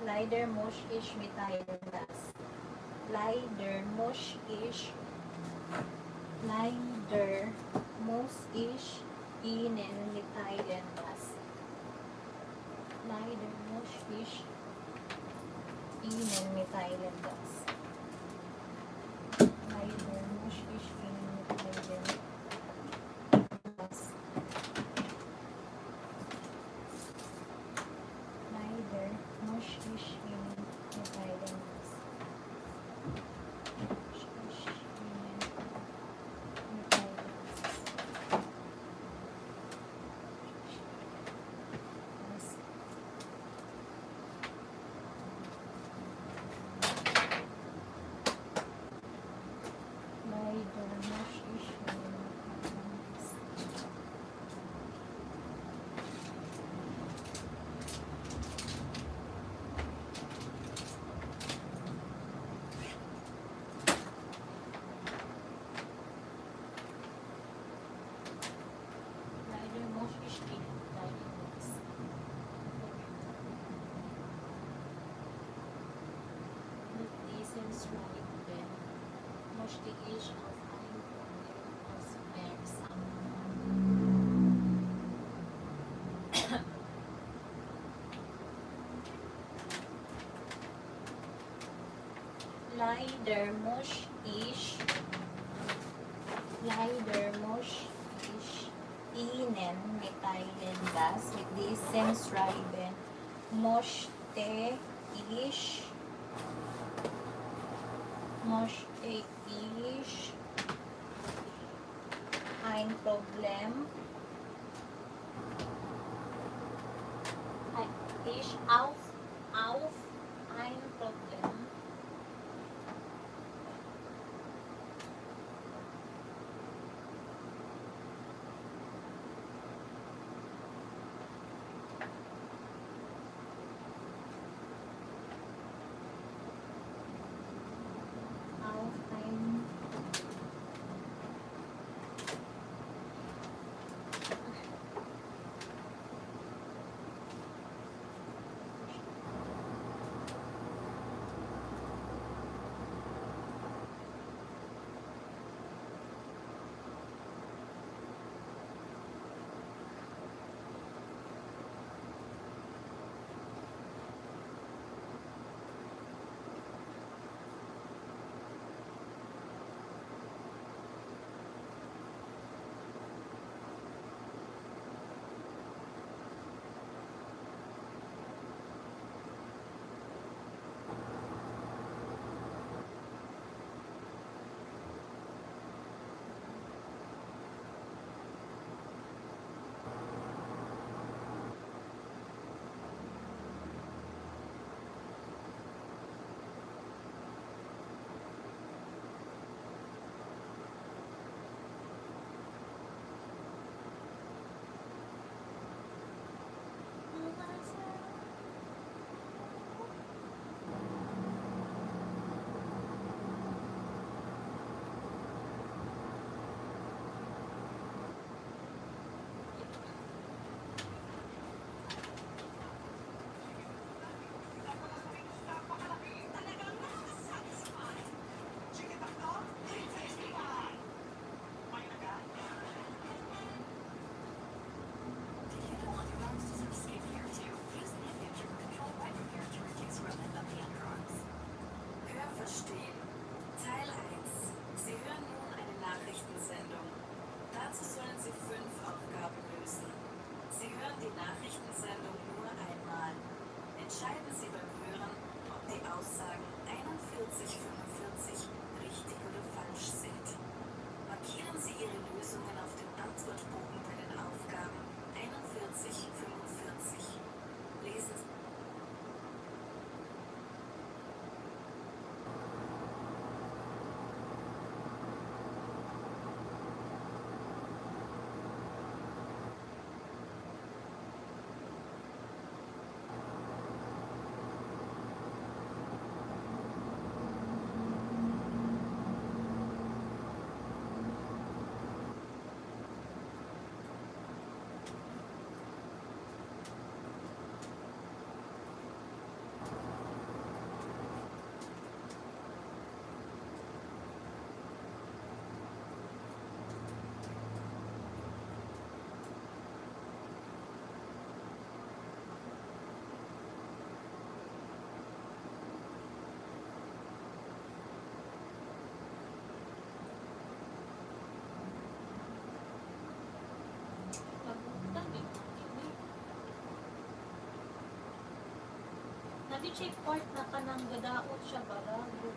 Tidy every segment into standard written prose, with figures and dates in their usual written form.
Leider muss ich mitteilen das. Leider muss ich Leider muss ich Ihnen mitteilen das. Leider muss ich Ihnen mitteilen das. Leider muss ich Ihnen mitteilen das. Leider muss ich Ihnen mitteilen das. Muss ich Ihnen mitteilen das. Leider muss ich Ihnen mitteilen das. Leider muss ich Ihnen mitteilen das. Mit diesem Schreiben möchte ich auf ein Problem aufmerksam machen. Leider muss ich Ihnen mitteilen, dass mit diesem Schreiben möchte ich ein Problem auf ein Problem auf ein Di check part na ka nang gadaot siya barago.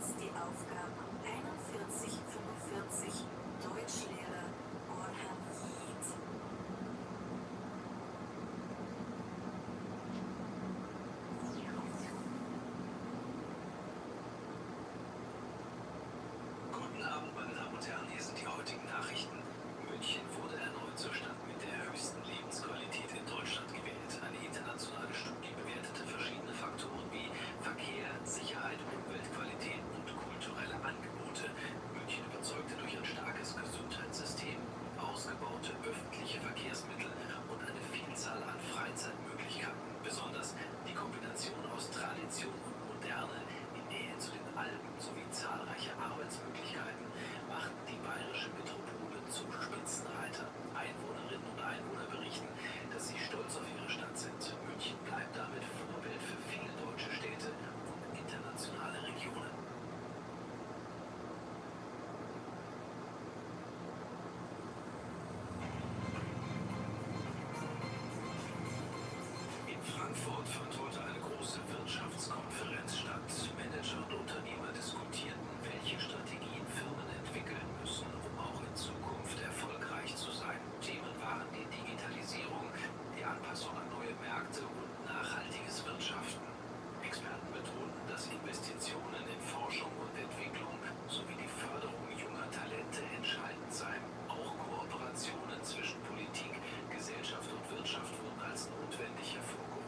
jetzt die Aufgaben 4145 Deutschlehrer Orhan Yiğit. Guten Abend, meine Damen und Herren, hier sind die heutigen Nachrichten. München wurde erneut zur Stadt mit der höchsten Lebensqualität in Deutschland gewählt. Eine internationale Studie bewertete verschiedene Faktoren wie Verkehr, Sicherheit, Umweltqualität und kulturelle Angebote. München überzeugte durch ein starkes Gesundheitssystem, ausgebaute öffentliche Verkehrsmittel und eine Vielzahl an Freizeitmöglichkeiten. Besonders die Kombination aus Tradition und Moderne in Nähe zu den Alpen sowie zahlreiche Arbeitsmöglichkeiten machten die bayerische Metropole zum Spitzenreiter. Einwohnerinnen und Einwohner berichten, dass sie stolz auf ihre Stadt sind. München bleibt damit Vorbild für viele deutsche Städte und internationale Regionen. In Frankfurt fand heute eine große Wirtschaftskonferenz statt. Manager und Unternehmer diskutierten, welche Strategien Firmen entwickeln müssen, um auch in Zukunft erfolgreich zu sein. Themen waren die Digitalisierung, die Anpassung an neue Märkte und nachhaltiges Wirtschaften. Experten betonten, dass Investitionen in Forschung und Entwicklung sowie die Förderung junger Talente entscheidend seien. Auch Kooperationen zwischen Politik, Gesellschaft und Wirtschaft wurden als notwendig hervorgehoben.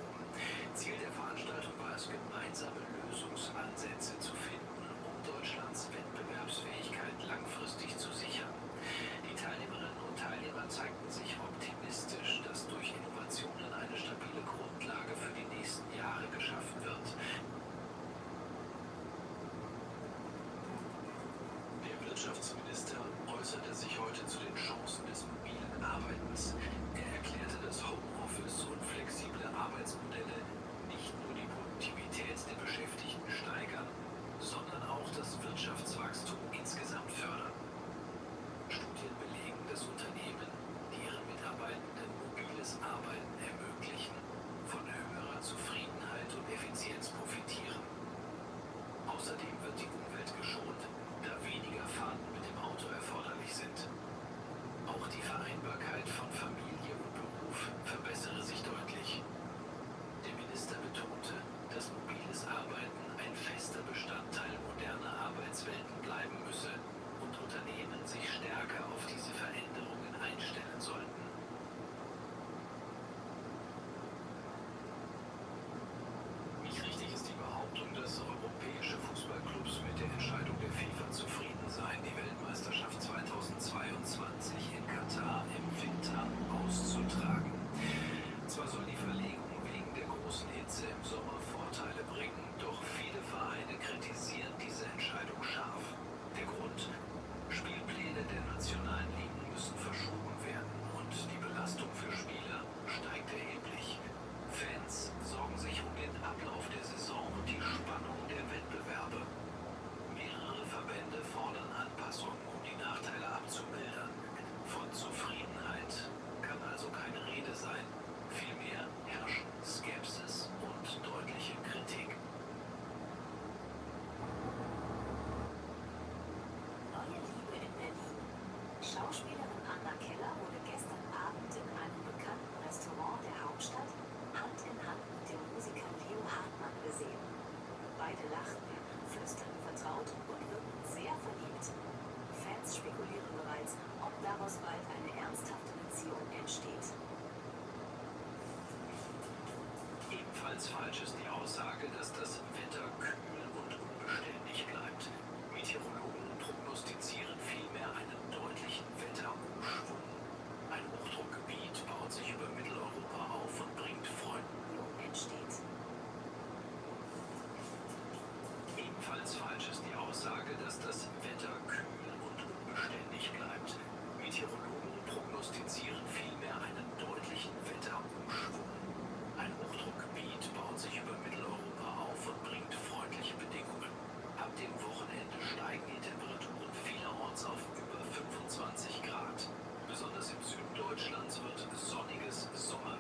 Ziel der Veranstaltung war es, gemeinsame Lösungsansätze zu finden, um Deutschlands Wettbewerbsfähigkeit langfristig zu sichern. Die Teilnehmerinnen und Teilnehmer zeigten sich optimistisch, dass durch Innovationen eine stabile Grundlage für die nächsten Jahre geschaffen wird. Der Wirtschaftsminister äußerte sich heute zu den Chancen des mobilen Arbeitens. Er erklärte, dass Homeoffice und flexible Arbeitsmodelle nicht nur die Produktivität der Beschäftigten steigern, sondern auch das Wirtschaftswachstum insgesamt fördern. Studien belegen, dass Unternehmen, die ihren Mitarbeitenden mobiles Arbeiten ermöglichen, von höherer Zufriedenheit und Effizienz profitieren. Außerdem wird die Umwelt geschont, da weniger Fahrten mit dem Auto erforderlich sind. Auch die Vereinbarkeit von Familie und Beruf verbessere sich deutlich. Der Minister betonte, dass mobiles Arbeiten ein fester Bestandteil moderner Arbeitswelten bleiben müsse und Unternehmen sich stärker auf diese Veränderungen einstellen sollten. Nicht richtig ist die Behauptung, dass europäische Fußballclubs mit der Entscheidung der FIFA zufrieden seien, die Weltmeisterschaft 2022 in Katar im Winter auszutragen. Zwar soll die Verlegung wegen der großen Hitze im Sommer Vorteile bringen, doch viele Vereine kritisieren diese Entscheidung scharf. Der Grund? Spielpläne der nationalen Ligen müssen verschoben werden und die Belastung für Spieler steigt erheblich. Fans sorgen sich um den Ablauf der Saison und die Spannung der Wettbewerbe. Mehrere Verbände fordern Anpassungen, um die Nachteile abzumildern. Von Zufriedenheit kann also keine Rede sein. Vielmehr herrschen Skepsis und deutliche Kritik. Neue Liebe in Berlin. Schauspielerin Anna Keller wurde gestern Abend in einem bekannten Restaurant der Hauptstadt Hand in Hand mit dem Musiker Leo Hartmann gesehen. Beide lachten, flüsterten vertraut und wirkten sehr verliebt. Fans spekulieren bereits, ob daraus bald eine ernsthafte Beziehung entsteht. Ebenfalls falsch ist die Aussage, dass das Wetter kühl und unbeständig bleibt. Meteorologen prognostizieren vielmehr einen deutlichen Wetterumschwung. Ein Hochdruckgebiet baut sich über Mitteleuropa auf und bringt Freundin Entsteht. Ebenfalls falsch ist die Aussage, dass das Wetter kühl und unbeständig bleibt. Meteorologen prognostizieren vielmehr einen deutlichen Wetterumschwung. Ein Hochdruckgebiet baut sich über Mitteleuropa auf und bringt freundliche Bedingungen. Ab dem Wochenende steigen die Temperaturen vielerorts auf über 25 Grad. Besonders im Süden Deutschlands wird sonniges Sommer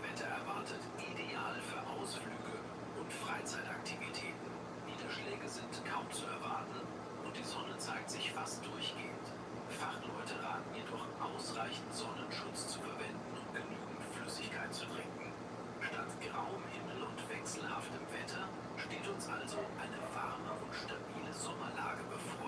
also eine warme und stabile Sommerlage bevor.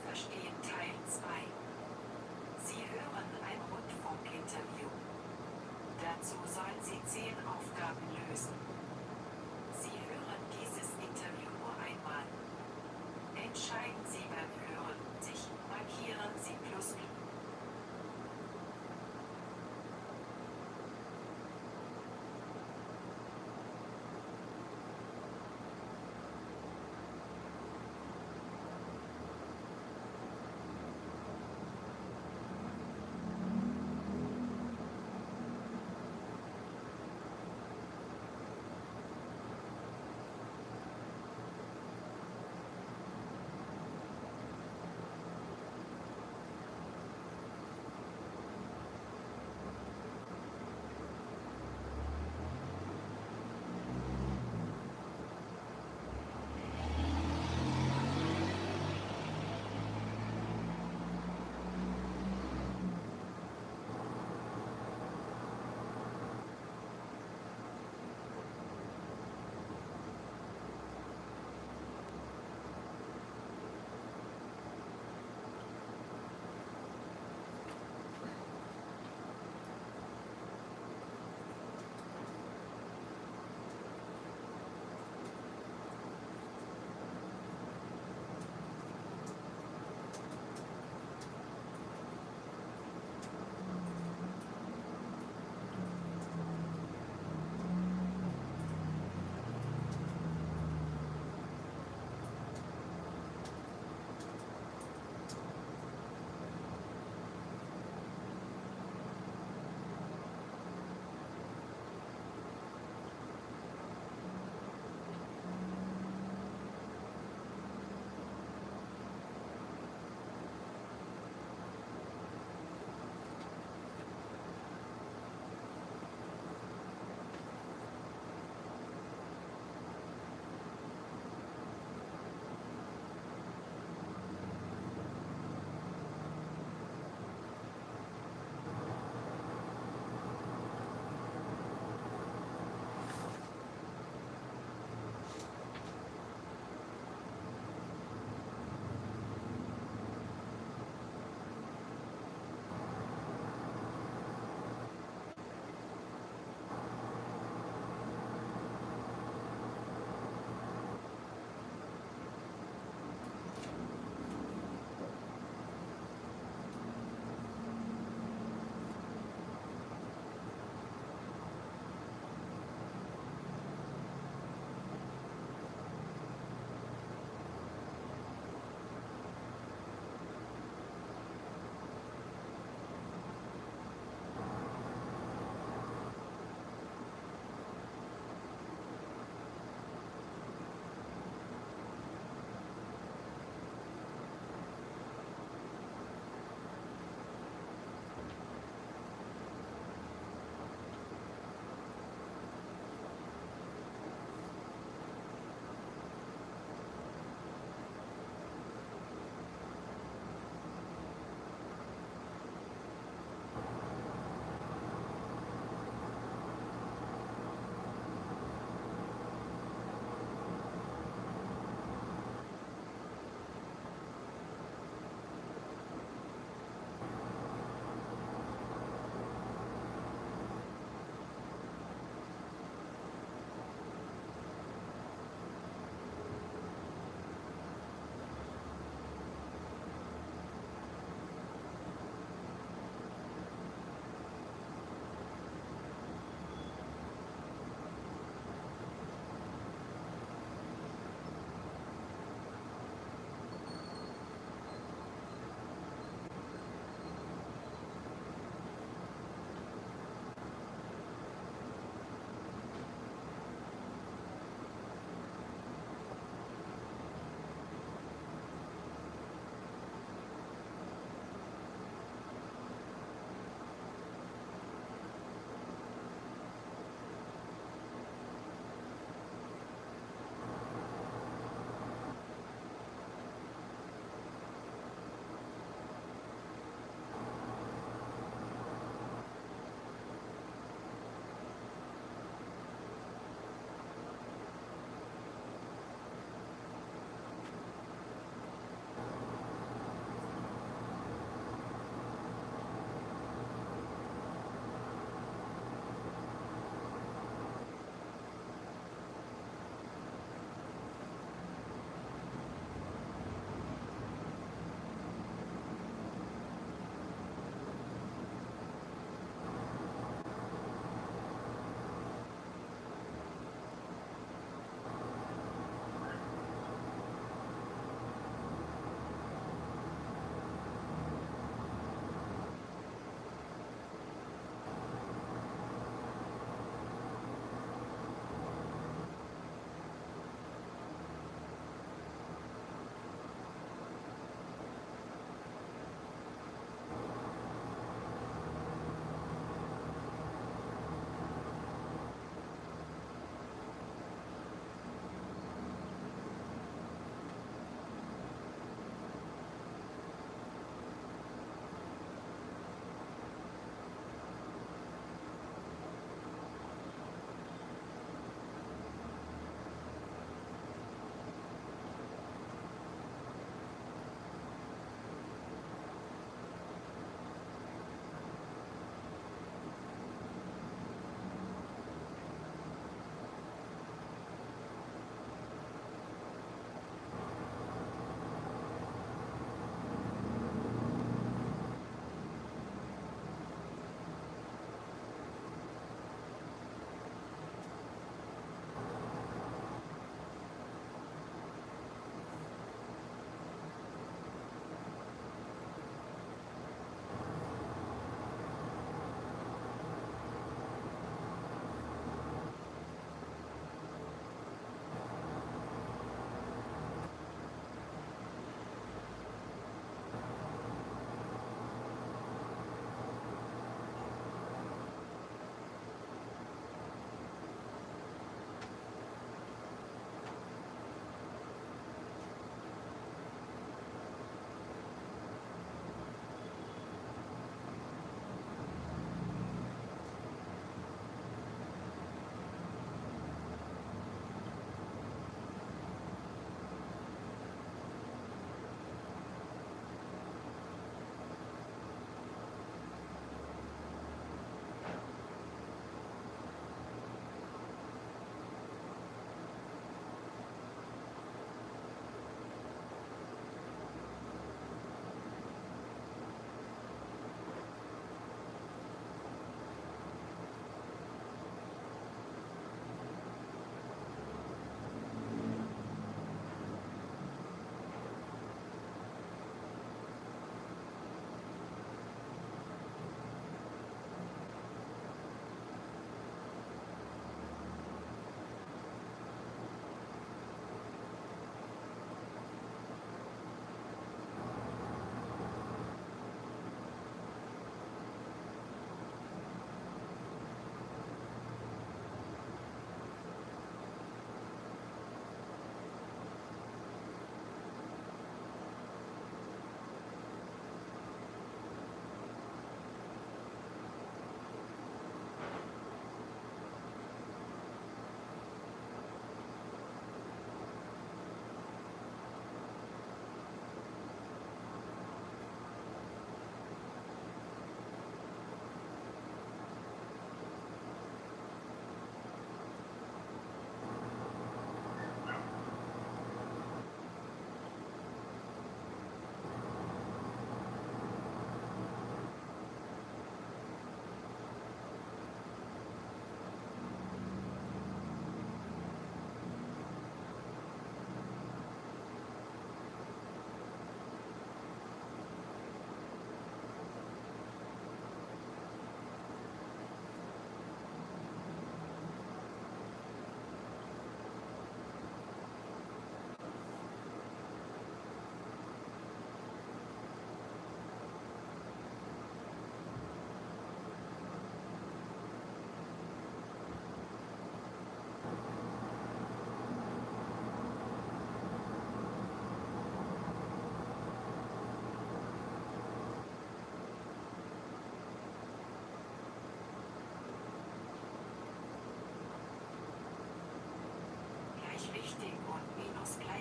Hörverstehen Teil 2. Sie hören ein Rundfunkinterview. Dazu sollen Sie 10 Aufgaben lösen. Sie hören dieses Interview nur einmal. Entscheiden Sie beim Hören sich, markieren Sie Plus.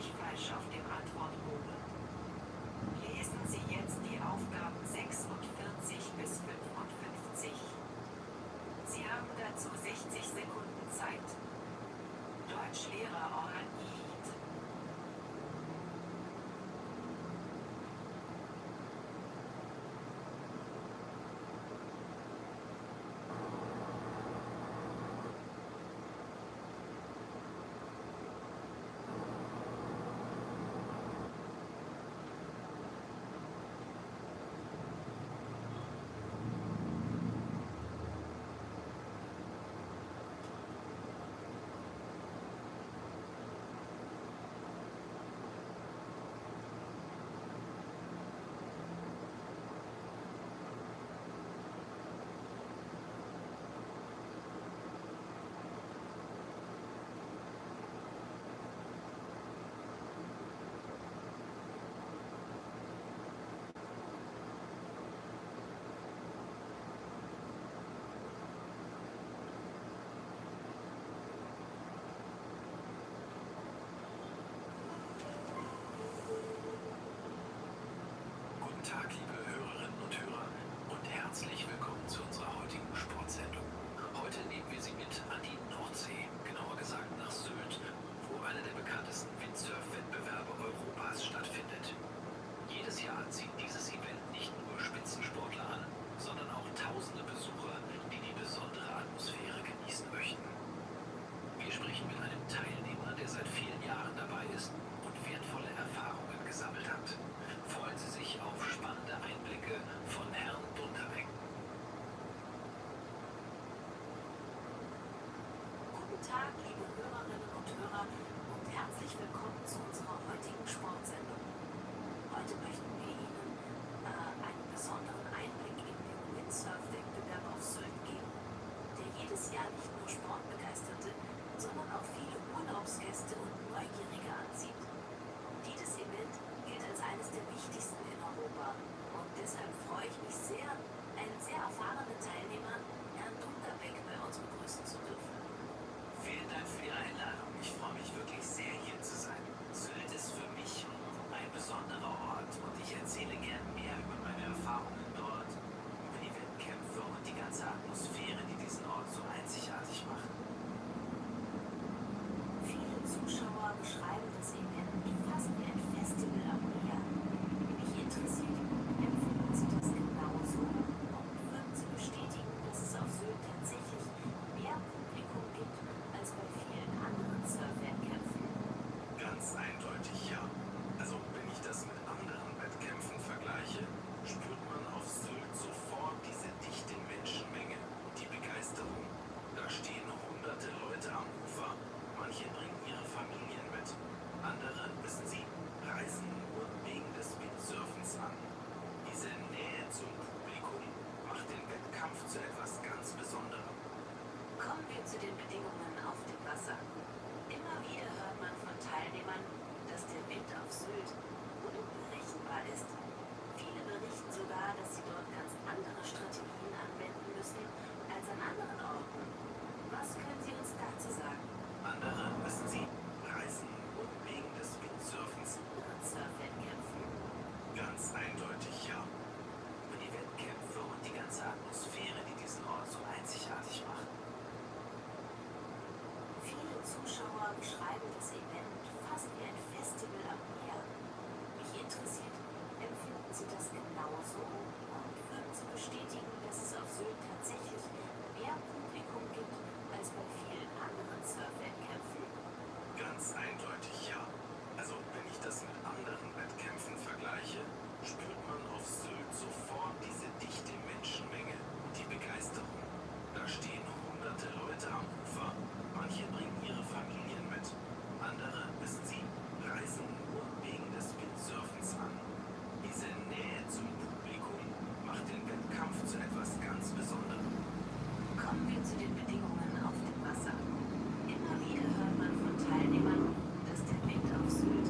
völlig falsch auf dem Antwortbogen. Lesen Sie jetzt die Aufgaben 46 bis 55. Sie haben dazu 60 Sekunden Zeit. Deutschlehrer Orhan Yiğit. Guten Tag, liebe Hörerinnen und Hörer, und herzlich willkommen zu unserer heutigen Sportsendung. Heute nehmen wir Sie mit an die Nordsee, genauer gesagt nach Sylt, wo einer der bekanntesten Windsurf-Wettbewerbe Europas stattfindet. Jedes Jahr zieht dieses Event nicht nur Spitzensportler an, sondern auch tausende Besucher, die die besondere Atmosphäre genießen möchten. Wir sprechen mit einem Teilnehmer, der seit vielen Jahren dabei ist und wertvolle Erfahrungen gesammelt hat. Freuen Sie sich auf spannende Einblicke von Herrn Dunderbeck. Guten Tag, liebe Hörerinnen und Hörer, und herzlich willkommen zu unserer heutigen Sportsendung. Heute möchten wir Ihnen einen besonderen Einblick in den Windsurf-Wettbewerb auf Sylt geben, der jedes Jahr nicht nur Sportbegeisterte, sondern auch viele Urlaubsgäste und Neugierige anzieht. Dieses Event gilt als eines der wichtigsten in Europa und deshalb freue ich mich sehr, einen sehr erfahrenen Teilnehmer, Herrn Dunderbeck, bei uns begrüßen zu dürfen. Vielen Dank für die Einladung. Ich freue mich wirklich sehr, hier zu sein. Sylt ist für mich ein besonderer Ort und ich erzähle gern mehr über meine Erfahrungen dort, über die Wettkämpfe und die ganze Atmosphäre, die diesen Ort so einzigartig macht. Viele Zuschauer beschreiben das Event fast wie ein Festival am Meer. Mich interessiert, empfinden Sie das genauso und würden Sie bestätigen, dass es auf Sylt tatsächlich mehr Publikum gibt als bei vielen anderen Surf-Wettkämpfen? Ganz eindeutig ja. Also wenn ich das mit anderen Wettkämpfen vergleiche, spürt man auf Sylt sofort diese dichte Menschenmenge und die Begeisterung. Da stehen hunderte Leute am Ufer, manche bringen ihre Familien mit, andere, wissen Sie, reisen nur wegen des Windsurfens an. Diese Nähe zum Publikum macht den Wettkampf zu etwas ganz Besonderem. Kommen wir zu den Bedingungen auf dem Wasser. Immer wieder hört man von Teilnehmern, dass der Wind auf Sylt unberechenbar ist. Viele berichten sogar, dass sie dort ganz andere Strategien anwenden müssen als an anderen Orten. Was können Sie uns dazu sagen? Andere, wissen Sie, reisen nur wegen des Windsurfens. Anderen Surf-Wettkämpfen? Ganz eindeutig ja. Über die Wettkämpfe und die ganze Atmosphäre, die diesen Ort so einzigartig macht. Viele Zuschauer beschreiben das Event fast wie ein Festival am Meer. Mich interessiert, empfinden Sie das genauso und würden Sie bestätigen, dass es auf Sylt tatsächlich mehr Publikum gibt als bei vielen anderen Surf-Wettkämpfen? Ganz eindeutig ja. Also wenn ich das mit anderen Wettkämpfen vergleiche, spürt man auf Sylt sofort diese dichte Menschenmenge und die Begeisterung. Da stehen hunderte Leute am Ufer, manche bringen ihre Familien mit, andere, wissen Sie, reisen nur wegen des Windsurfens an. Diese Nähe zum Publikum macht den Wettkampf zu etwas ganz Besonderem. Kommen wir zu den Bedingungen auf dem Wasser. Immer wieder hört man von Teilnehmern, dass der Wind auf Sylt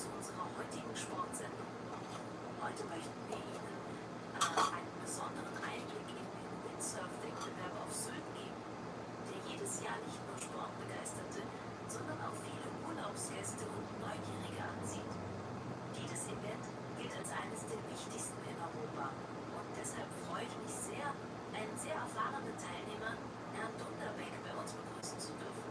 zu unserer heutigen Sportsendung. Heute möchten wir Ihnen einen besonderen Einblick in den Windsurf-Wettbewerb auf Sylt geben, der jedes Jahr nicht nur Sportbegeisterte, sondern auch viele Urlaubsgäste und Neugierige anzieht. Dieses Event gilt als eines der wichtigsten in Europa und deshalb freue ich mich sehr, einen sehr erfahrenen Teilnehmer, Herrn Dunderbeck, bei uns begrüßen zu dürfen.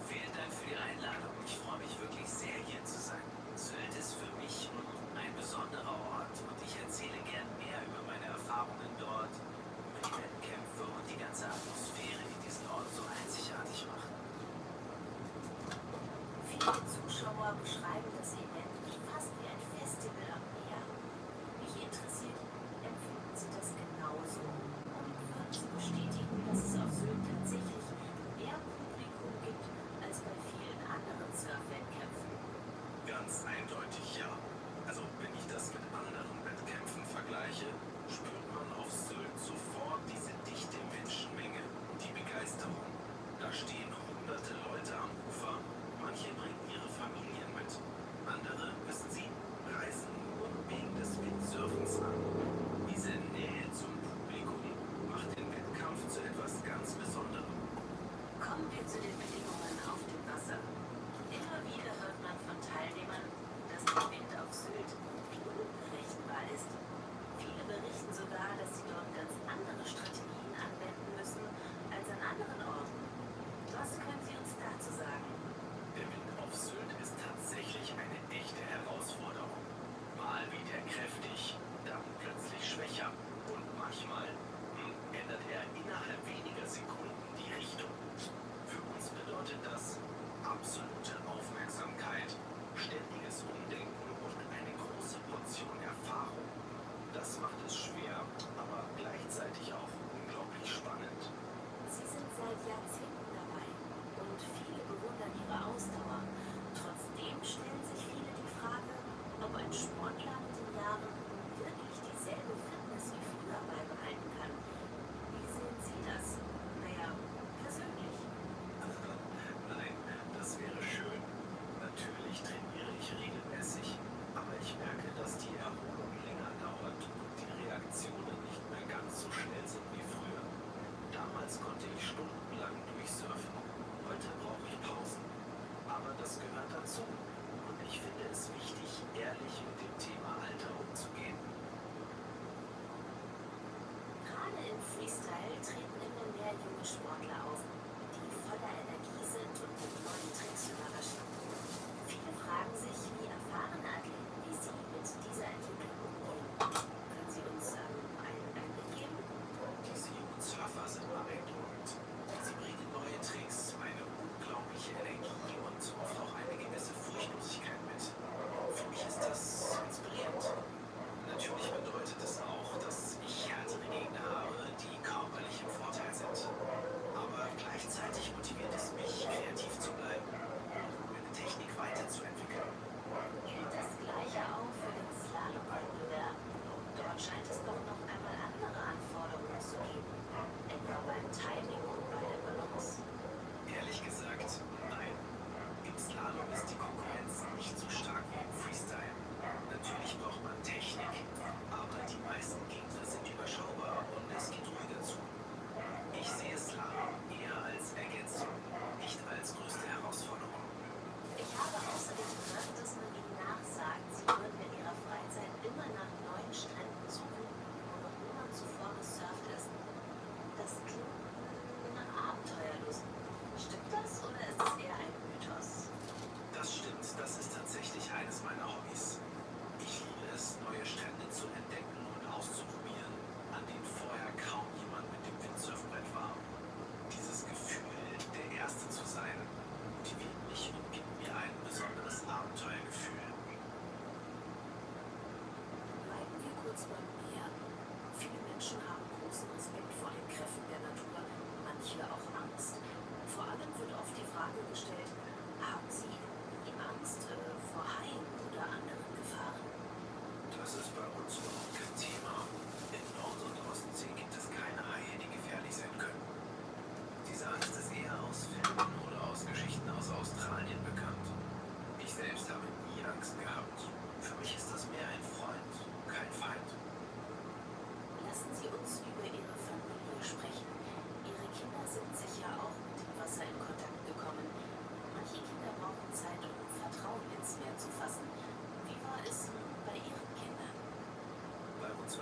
Vielen Dank für die Einladung. Ich freue mich wirklich sehr, hier zu sein. Sylt ist für mich ein besonderer Ort und ich erzähle gern mehr über meine Erfahrungen dort, über die Wettkämpfe und die ganze Atmosphäre, die diesen Ort so einzigartig macht. Viele Zuschauer beschreiben das Event fast wie ein Festival am Meer. Mich interessiert, empfinden Sie das genauso? Und würden Sie bestätigen, dass es auf Sylt tatsächlich mehr Publikum gibt als bei vielen anderen Surf-Wettkämpfen? Ganz eindeutig ja. Also wenn ich das mit anderen Wettkämpfen vergleiche, spürt man auf Sylt sofort diese dichte Menschenmenge und die Begeisterung. Da stehen hunderte Leute am Ufer, manche bringen ihre Familien mit. Andere, wissen Sie, reisen nur wegen des Windsurfens an. Diese Nähe zum Publikum macht den Wettkampf zu etwas ganz Besonderem. Kommen wir zu den Bedingungen auf dem Wasser. Immer wieder hört man von Teilnehmern, dass der Wind auf Sylt unberechenbar ist. Viele berichten sogar, dass sie dort ganz andere Strategien anwenden müssen als an anderen Orten. Was können Sie uns dazu sagen? Der Wind auf Sylt ist tatsächlich eine echte Herausforderung. Mal weht er kräftig, dann plötzlich schwächer und manchmal ändert er innerhalb weniger Sekunden die Richtung. Für uns bedeutet das absolute Aufmerksamkeit, ständiges Umdenken und eine große Portion Erfahrung. Das macht es schwer, aber gleichzeitig auch unglaublich spannend. Sie sind seit Jahrzehnten dabei und viele bewundern Ihre Ausdauer. Trotzdem stellen sich viele die Frage, ob ein Sportler mit den Jahren wirklich dieselbe Fitness wie früher beibehalten kann. Wie sehen Sie das? Naja, persönlich. Nein, das wäre schön. Natürlich trainiere ich regelmäßig, aber ich merke, dass die Erholung länger dauert und die Reaktionen nicht mehr ganz so schnell sind wie früher. Damals konnte ich stundenlang durchsurfen. Heute brauche ich Pausen. Aber das gehört dazu. Und ich finde es wichtig, ehrlich mit dem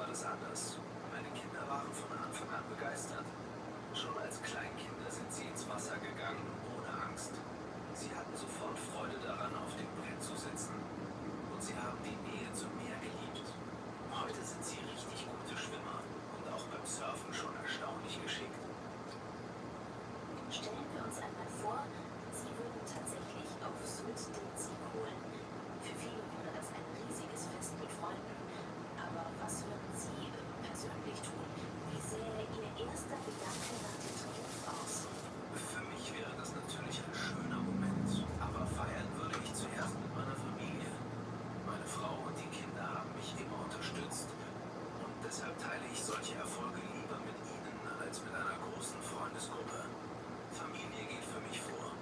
alles anders. Meine Kinder waren von Anfang an begeistert. Schon als Kleinkinder sind sie ins Wasser gegangen, ohne Angst. Sie hatten sofort Freude daran, auf dem Brett zu sitzen. Und sie haben die Nähe zum Meer geliebt. Heute sind sie richtig gute Schwimmer und auch beim Surfen schon erstaunlich geschickt. Stellen wir uns einmal vor, Sie würden tatsächlich auf Sylt den Sieg holen. Für viele wäre das ein riesiges Fest mit Freunden. Aber was würden Sie persönlich tun? Wie sähe Ihr erster Gedanke nach dem Triumph aus? Für mich wäre das natürlich ein schöner Moment, aber feiern würde ich zuerst mit meiner Familie. Meine Frau und die Kinder haben mich immer unterstützt und deshalb teile ich solche Erfolge lieber mit ihnen als mit einer großen Freundesgruppe. Familie geht für mich vor.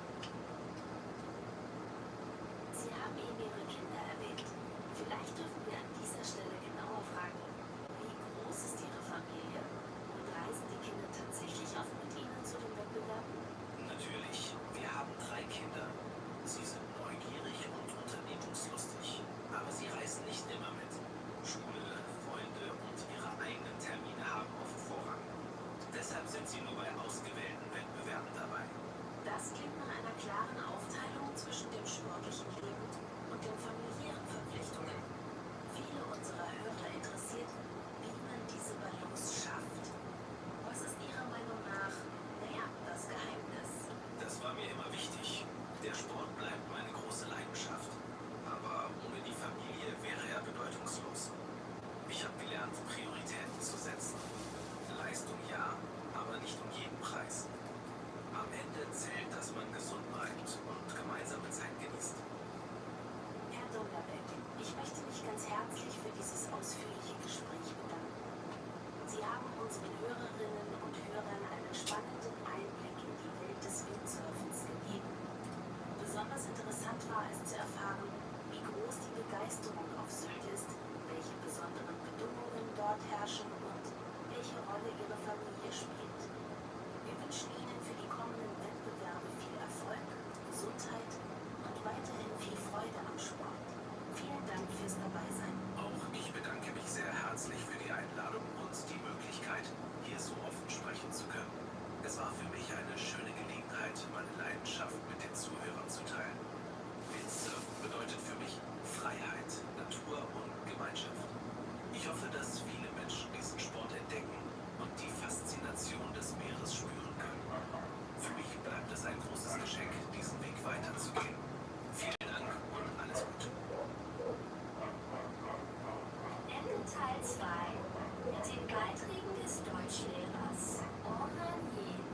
Sie haben eben Ihre Kinder erwähnt. Vielleicht dürfen wir an dieser Stelle genauer fragen, wie groß ist Ihre Familie? Und reisen die Kinder tatsächlich oft mit Ihnen zu den Wettbewerben? Natürlich, wir haben 3 Kinder. Sie sind neugierig und unternehmungslustig, aber sie reisen nicht immer mit. Schule, Freunde und ihre eigenen Termine haben oft Vorrang. Deshalb sind sie nur bei ausgewählten Wettbewerben dabei. Das klingt nach einer klaren Aufteilung zwischen dem sportlichen Leben und den familiären Verpflichtungen. Viele unserer Hörer interessiert, wie man diese Balance schafft. Was ist Ihrer Meinung nach, das Geheimnis? Das war mir immer wichtig. Der Sport bleibt meine große Leidenschaft. Aber ohne die Familie wäre er bedeutungslos. Ich habe gelernt, Prioritäten zu setzen. Leistung ja, aber nicht um jeden Preis. Am Ende zählt, dass man gesund bleibt und gemeinsame Zeit genießt. Herr Dunderbeck, ich möchte mich ganz herzlich für dieses ausführliche Gespräch bedanken. Sie haben unseren Hörerinnen und Hörern einen spannenden Einblick in die Welt des Windsurfens gegeben. Besonders interessant war es zu erfahren, wie groß die Begeisterung auf Sylt ist, welche besonderen Bedingungen dort herrschen und welche Rolle Ihre Familie spielt. Wir wünschen Ihnen für die kommenden Wettbewerbe viel Erfolg, Gesundheit und weiterhin viel Freude am Sport. Vielen Dank fürs Dabeisein. Auch ich bedanke mich sehr herzlich für die Einladung und die Möglichkeit, hier so offen sprechen zu können. Es war für mich eine schöne Gelegenheit, meine Leidenschaft mit den Zuhörern zu teilen. Windsurfen bedeutet für mich Freiheit, Natur und Gemeinschaft. Ich hoffe, dass viele Menschen diesen Sport entdecken und die Faszination des Meeres spüren können. Für mich bleibt es ein großes Geschenk, diesen Weg weiterzugehen. Vielen Dank und alles Gute. Ende Teil 2 mit den Beiträgen des Deutschlehrers Orhan Yen.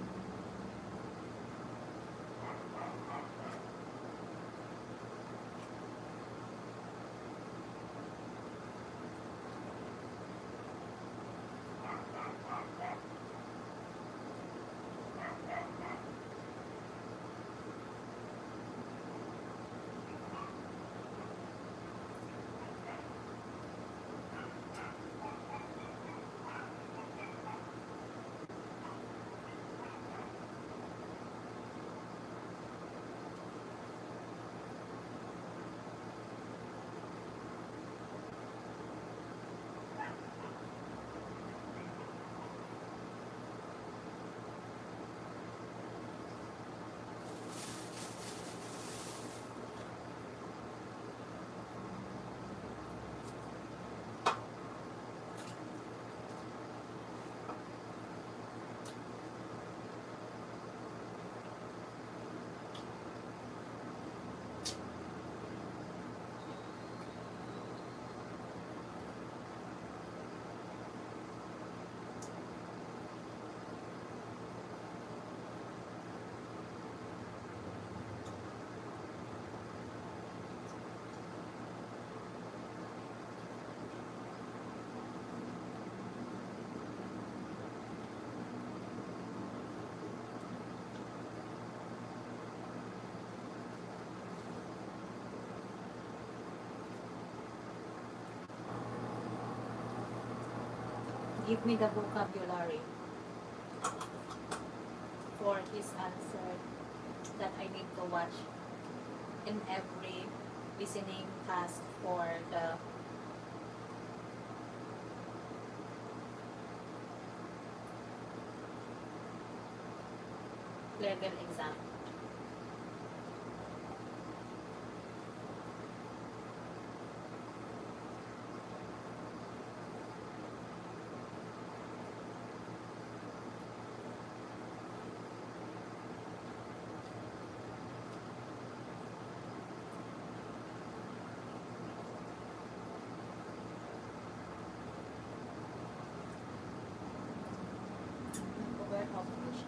Give me the vocabulary for his answer that I need to watch in every listening task for the level exam. Overall position.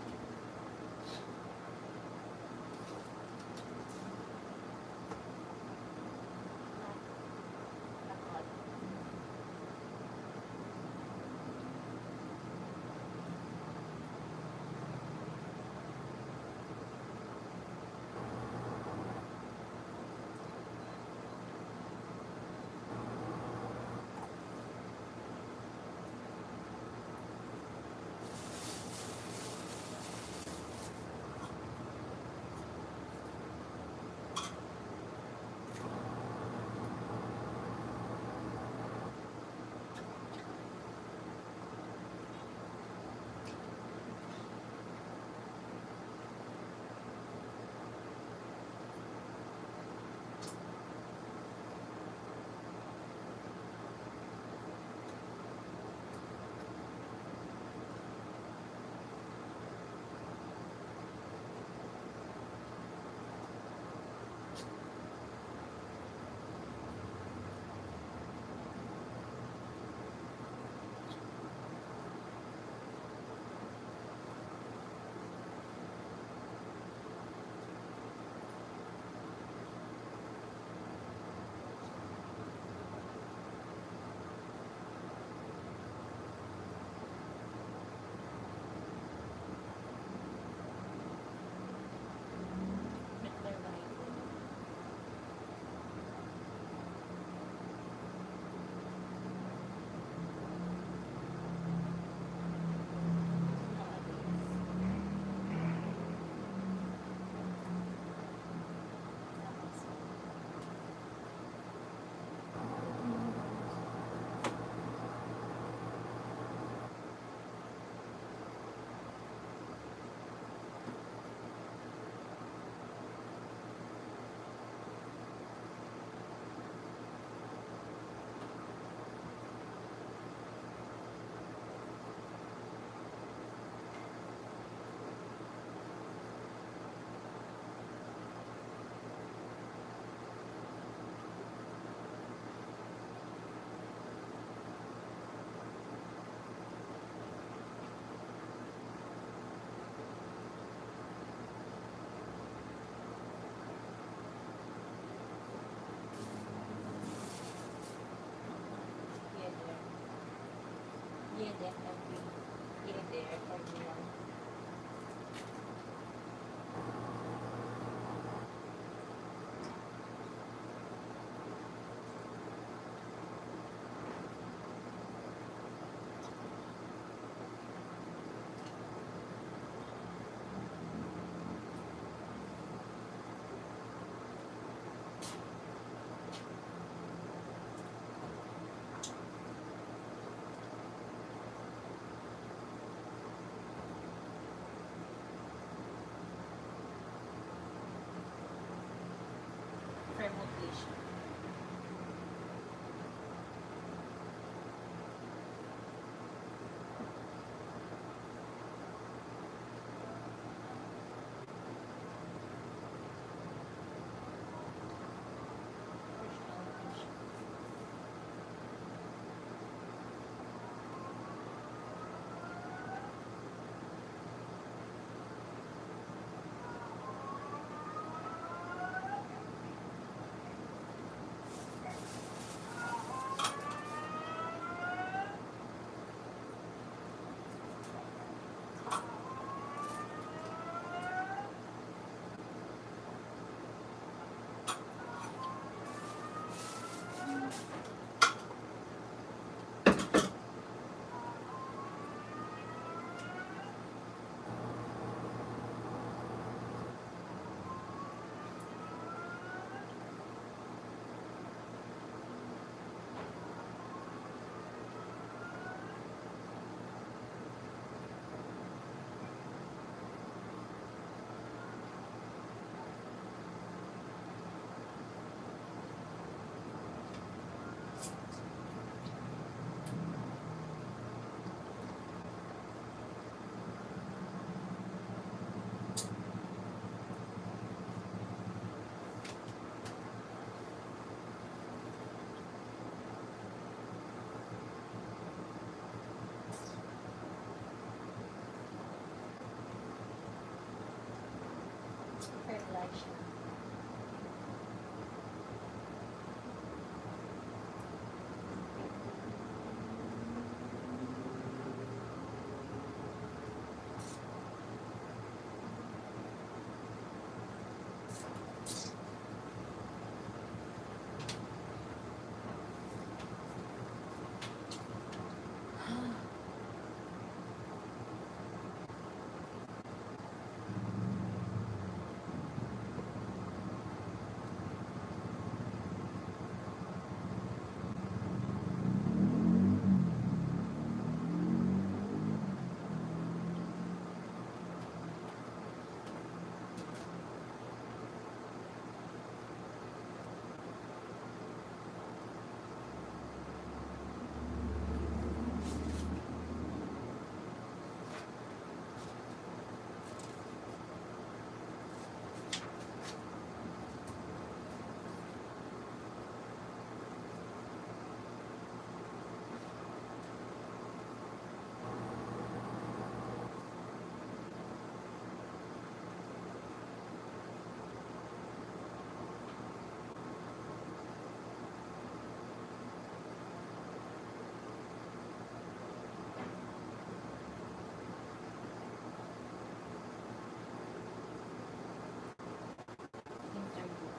Here, there, here, there, everyone. siya. Interview.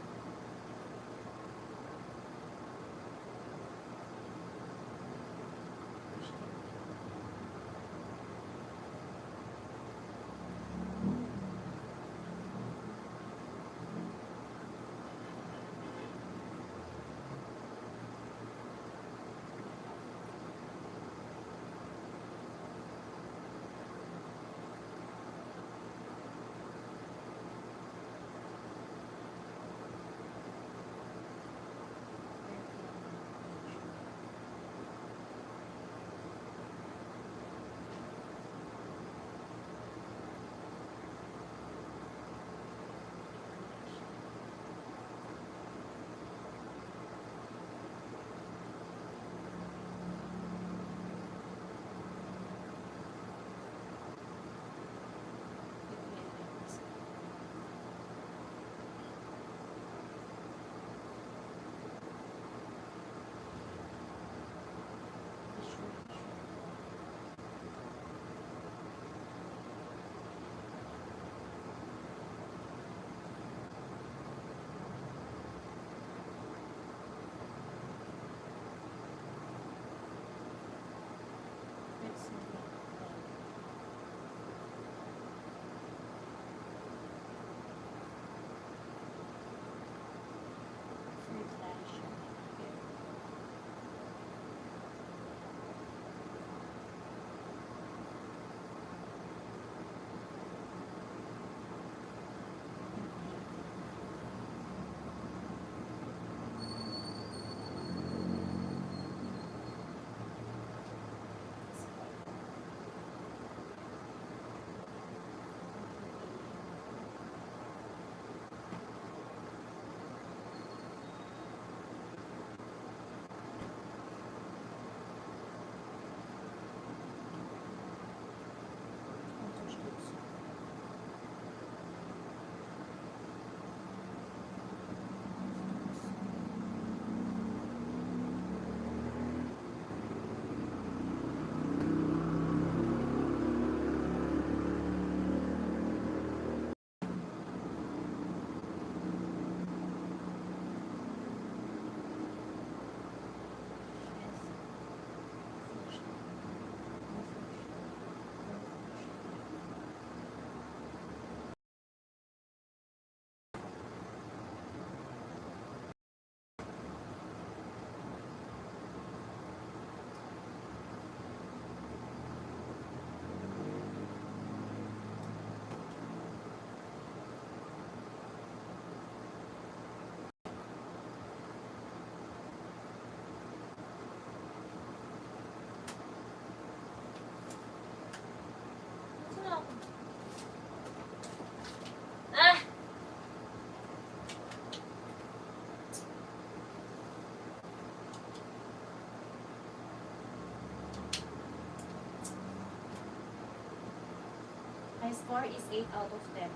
My score is 8 out of 10.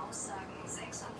Aussagen 56.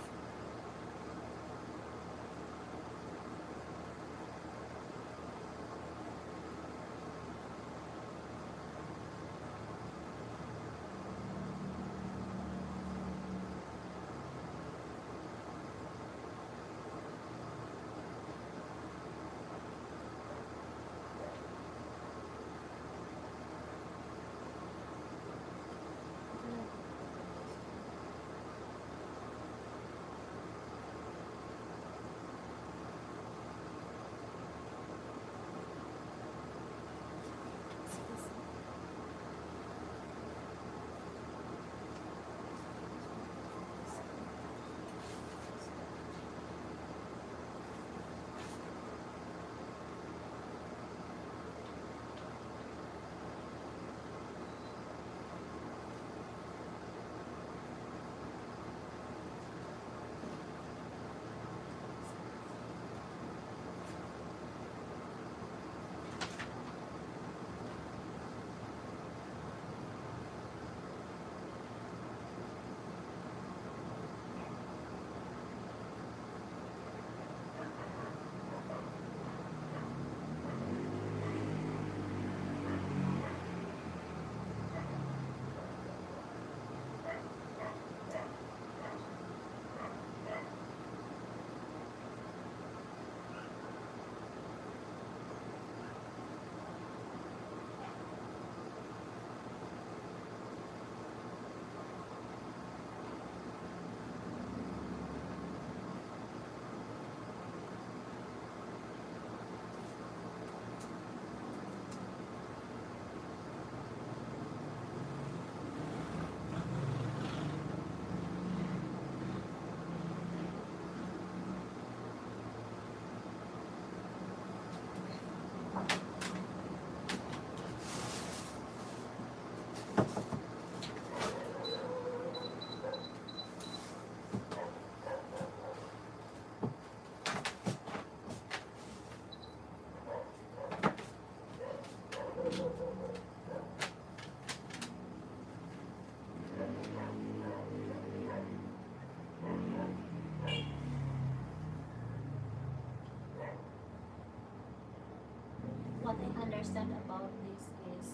What I understand about this is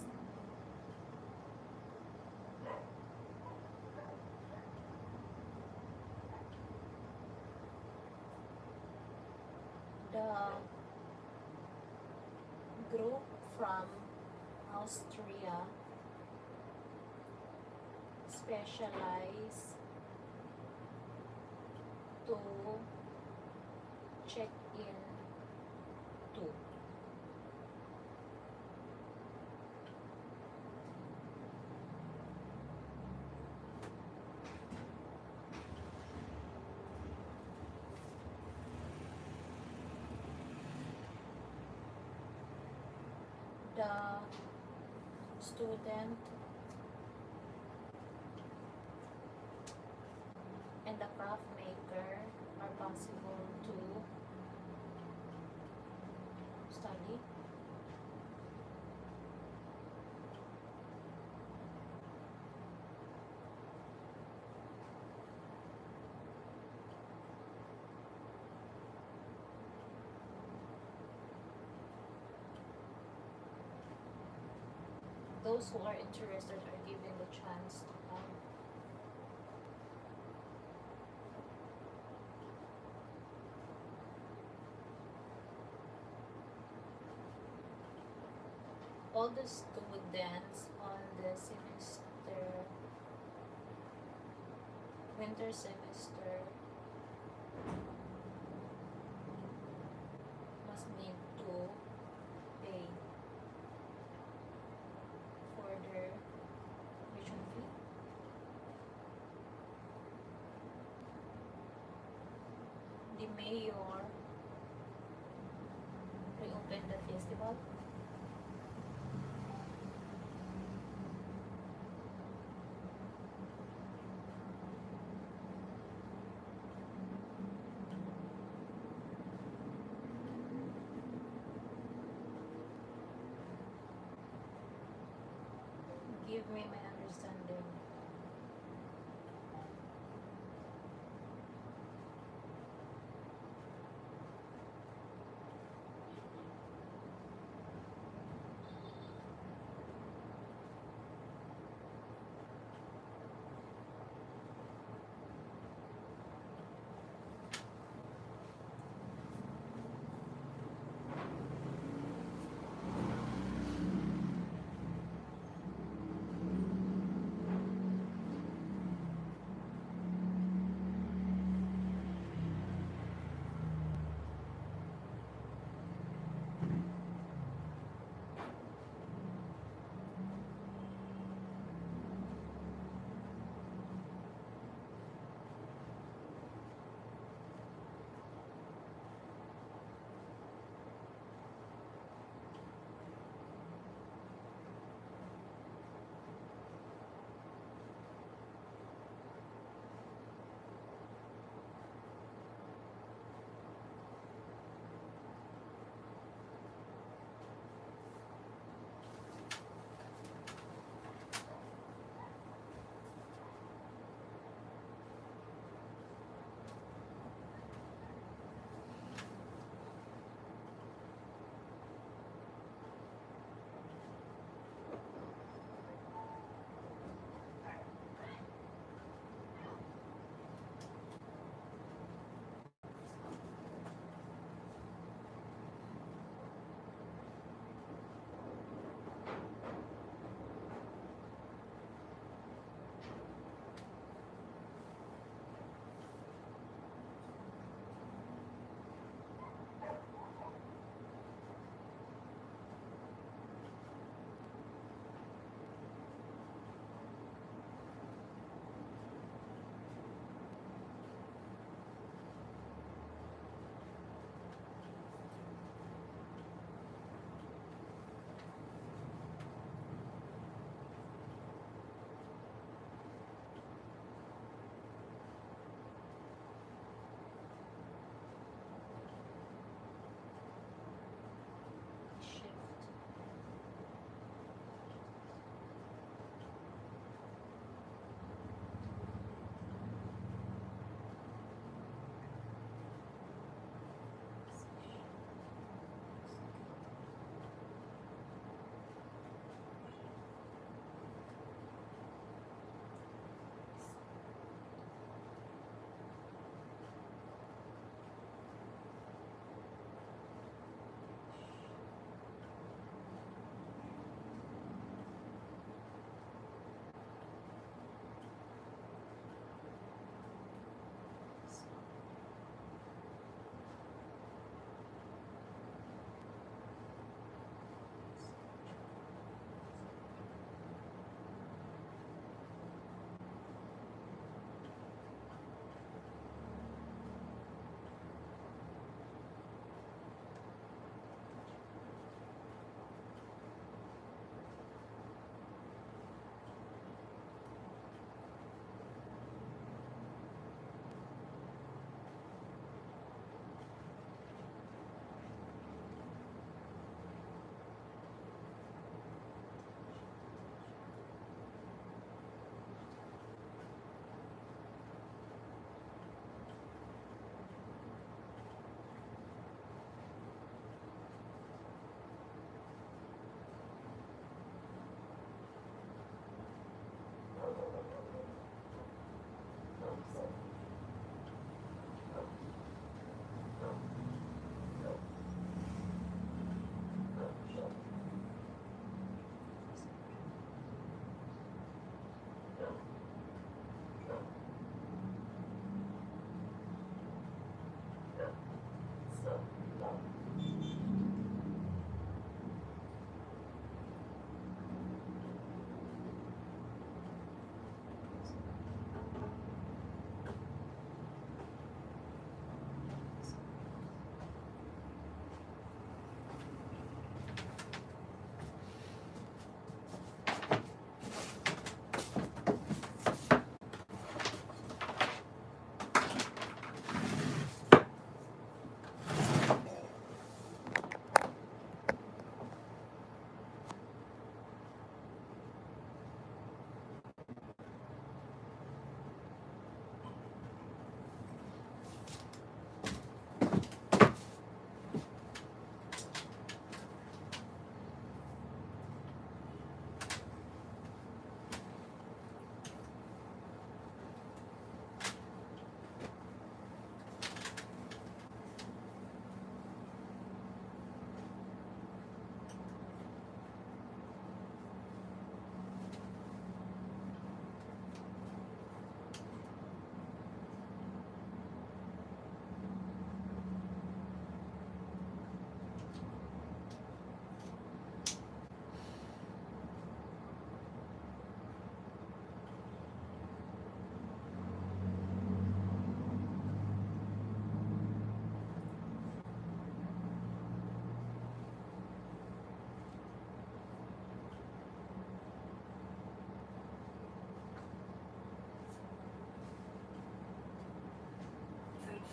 the group from Austria specialize to check in to. The student and the craft maker are possible to study. Those who are interested are given the chance to come. All the students on the winter semester must need to pay for their tuition fee. The mayor reopened the festival. Give me my understanding.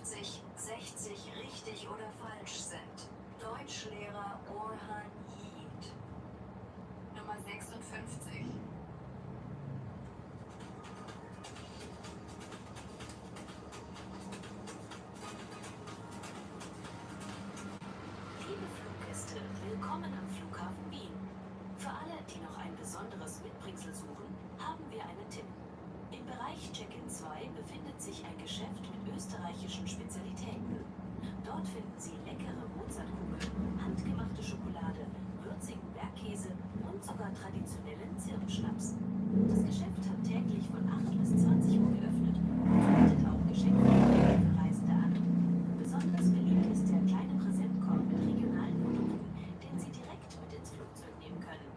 50, 60 richtig oder falsch sind. Deutschlehrer Orhan Yiğit. Nummer 56. Liebe Fluggäste, willkommen am Flughafen Wien. Für alle, die noch ein besonderes Mitbringsel suchen, haben wir einen Tipp. Im Bereich Check-in 2 befindet sich ein Geschäft mit österreichischen Spezialitäten. Dort finden Sie leckere Mozartkugeln, handgemachte Schokolade, würzigen Bergkäse und sogar traditionellen Zirbenschnaps. Das Geschäft hat täglich von 8 bis 20 Uhr geöffnet und bietet auch Geschenkpakete für Reisende an. Besonders beliebt ist der kleine Präsentkorb mit regionalen Produkten, den Sie direkt mit ins Flugzeug nehmen können.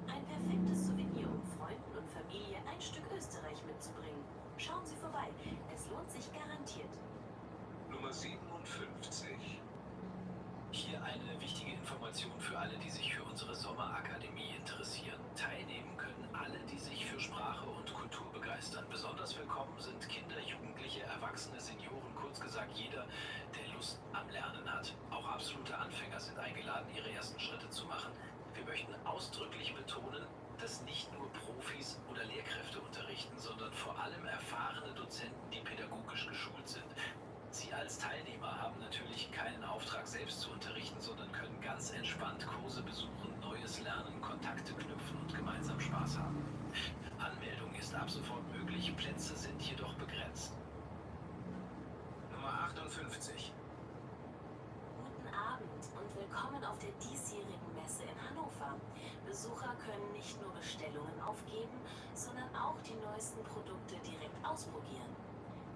Ein perfektes Souvenir, um Freunden und Familie ein Stück Österreich mitzubringen. Schauen Sie vorbei, es lohnt sich garantiert. Nummer 57. Hier eine wichtige Information für alle, die sich für unsere Sommerakademie interessieren. Teilnehmen können alle, die sich für Sprache und Kultur begeistern. Besonders willkommen sind Kinder, Jugendliche, Erwachsene, Senioren, kurz gesagt jeder, der Lust am Lernen hat. Auch absolute Anfänger sind eingeladen, ihre ersten Schritte zu machen. Wir möchten ausdrücklich betonen, dass nicht nur Profis oder Lehrkräfte unterrichten, sondern vor allem erfahrene Dozenten, die pädagogisch geschult sind. Sie als Teilnehmer haben natürlich keinen Auftrag, selbst zu unterrichten, sondern können ganz entspannt Kurse besuchen, Neues lernen, Kontakte knüpfen und gemeinsam Spaß haben. Anmeldung ist ab sofort möglich, Plätze sind jedoch begrenzt. Nummer 58. Guten Abend und willkommen auf der diesjährigen Messe in Hannover. Besucher können nicht nur Bestellungen aufgeben, sondern auch die neuesten Produkte direkt ausprobieren.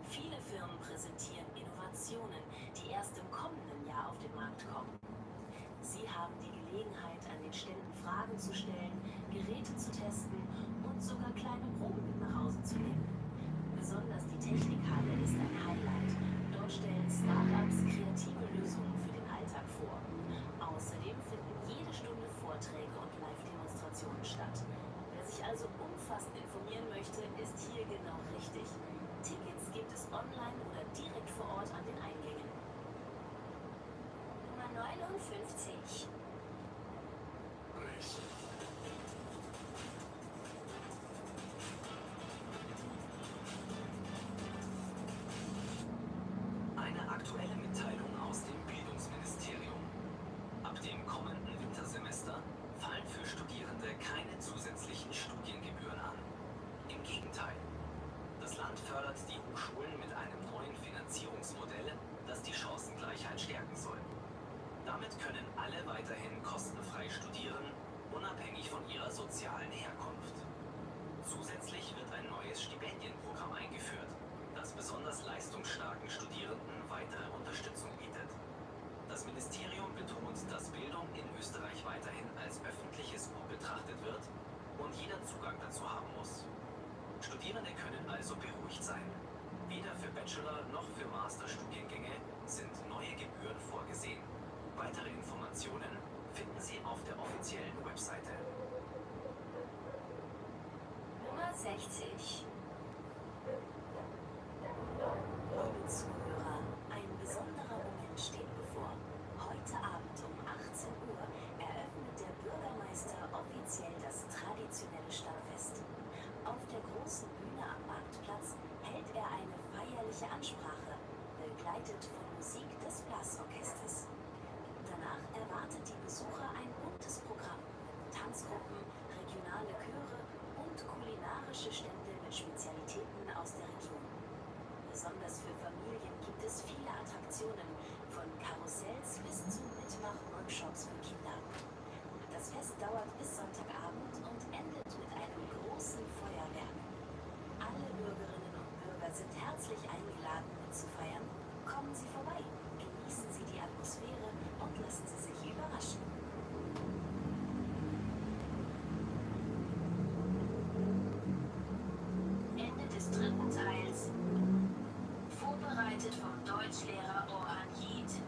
Viele Firmen präsentieren Innovationen, die erst im kommenden Jahr auf den Markt kommen. Sie haben die Gelegenheit, an den Ständen Fragen zu stellen, Geräte zu testen und sogar kleine Proben mit nach Hause zu nehmen. Besonders die Technikhalle ist ein Highlight. Dort stellen Startups kreative Lösungen für den Alltag vor. Außerdem finden jede Stunde Vorträge und Live-Demonstrationen statt. Wer sich also umfassend informieren möchte, ist hier genau richtig. Tickets gibt es online oder direkt vor Ort an den Eingängen. Nummer 59. Hochschulen mit einem neuen Finanzierungsmodell, das die Chancengleichheit stärken soll. Damit können alle weiterhin kostenfrei studieren, unabhängig von ihrer sozialen Herkunft. Zusätzlich wird ein neues Stipendienprogramm eingeführt, das besonders leistungsstarken Studierenden weitere Unterstützung bietet. Das Ministerium betont, dass Bildung in Österreich weiterhin als öffentliches Gut betrachtet wird und jeder Zugang dazu haben muss. Studierende können also beruhigt sein. Weder für Bachelor- noch für Masterstudiengänge sind neue Gebühren vorgesehen. Weitere Informationen finden Sie auf der offiziellen Webseite. Nummer 60. Liebe Zuhörer, ein besonderer Moment steht bevor. Heute Abend um 18 Uhr eröffnet der Bürgermeister offiziell das traditionelle Stadtfest. Auf der großen Bühne am Marktplatz hält er eine feierliche Ansprache, begleitet von Musik des Blasorchesters. Danach erwartet die Besucher ein buntes Programm, Tanzgruppen, regionale Chöre und kulinarische Stände mit Spezialitäten aus der Region. Besonders für Familien gibt es viele Attraktionen, von Karussells bis zu Mitmach-Workshops für Kinder. Das Fest dauert bis Sonntagabend und endet mit einem großen Feuerwerk. Alle Bürgerinnen und Bürger sind herzlich eingeladen mitzufeiern. Kommen Sie vorbei, genießen Sie die Atmosphäre und lassen Sie sich überraschen. Ende des dritten Teils. Vorbereitet vom Deutschlehrer Orhan Yiğit.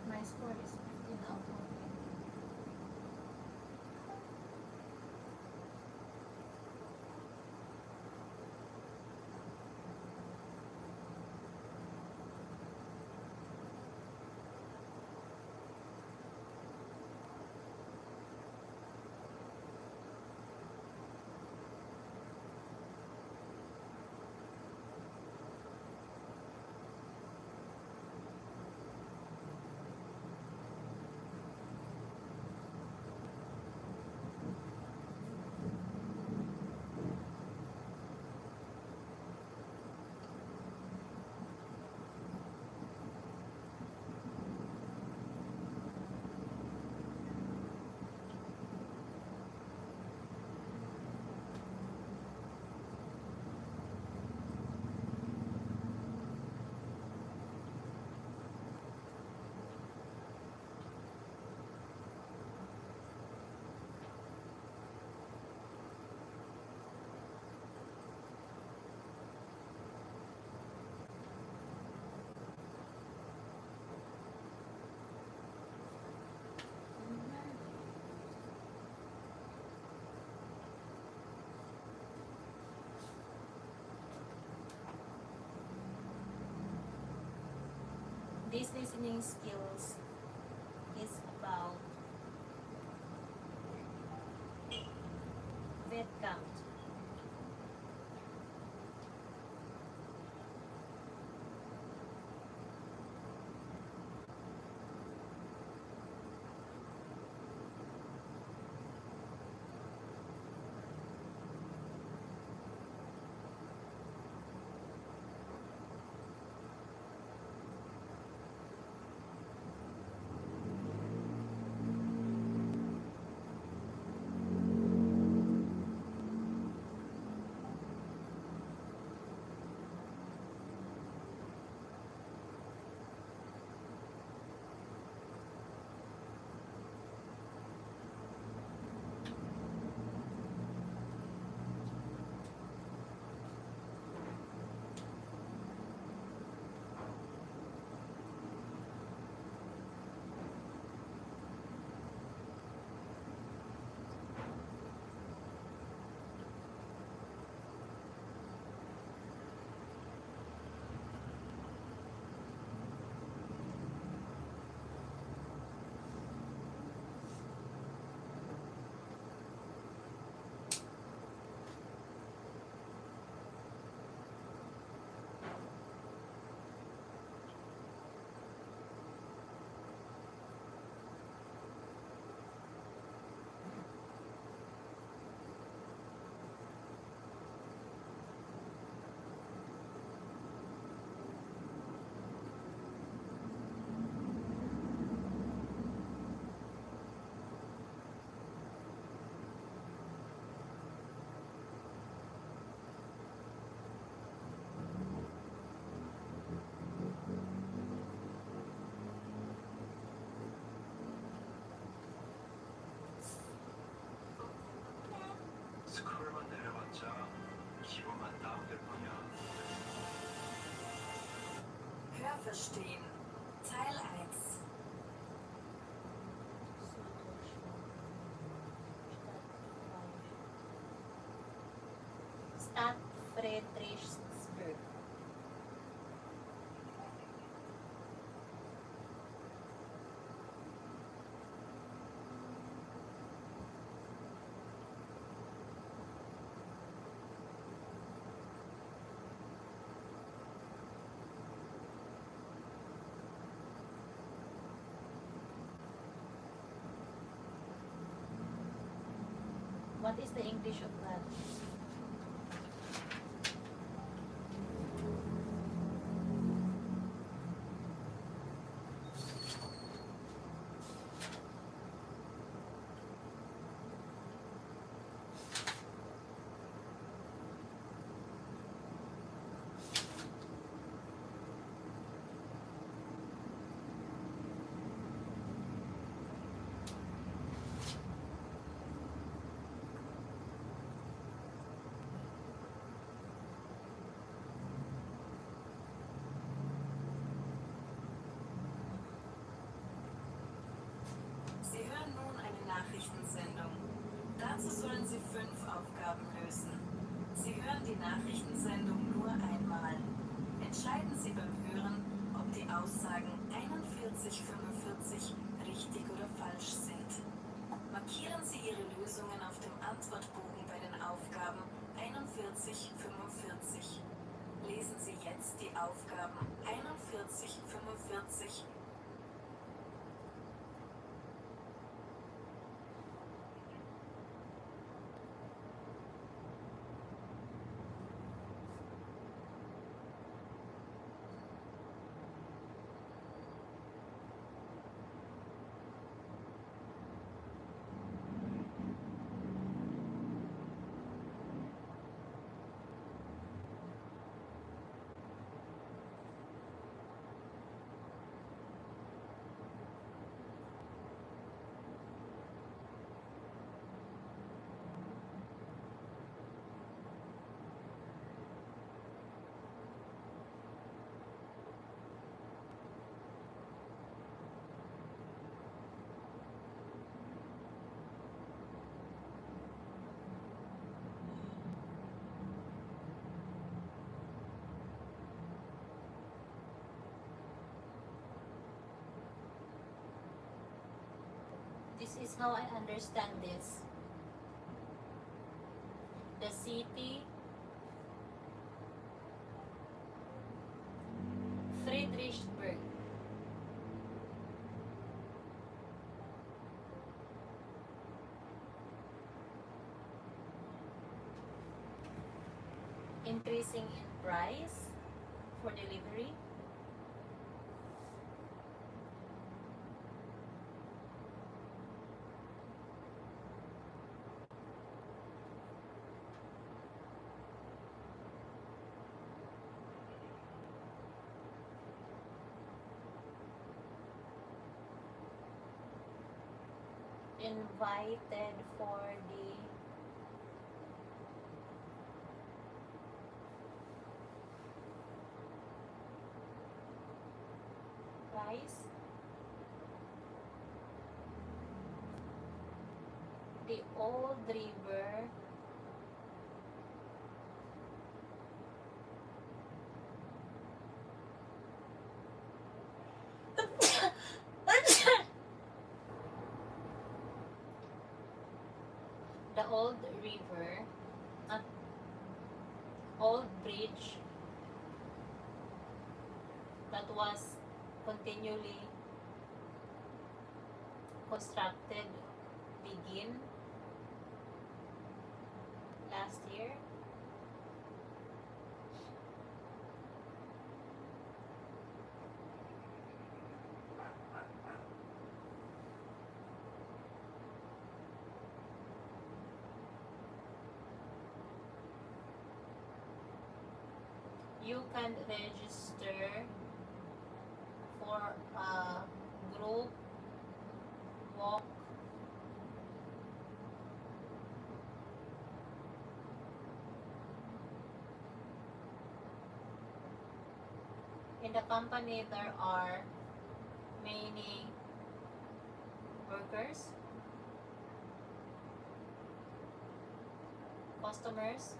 My score is 15 out of 20. This listening skills is about vet count. verstehen. Teil 1. Stadt Friedrichsburg. What is the English of that? Sie hören nun eine Nachrichtensendung. Dazu sollen Sie 5 Aufgaben lösen. Sie hören die Nachrichtensendung nur einmal. Entscheiden Sie beim Hören, ob die Aussagen 4145 richtig oder falsch sind. Markieren Sie Ihre Lösungen auf dem Antwortbogen bei den Aufgaben 4145. Lesen Sie jetzt die Aufgaben 4145. This is how I understand this. The city Friedrichsburg. Increasing in price for delivery. Invited for the price. The old river the old river, old bridge that was continually constructed begin last year. You can register for a group walk In the company, there are many workers, customers,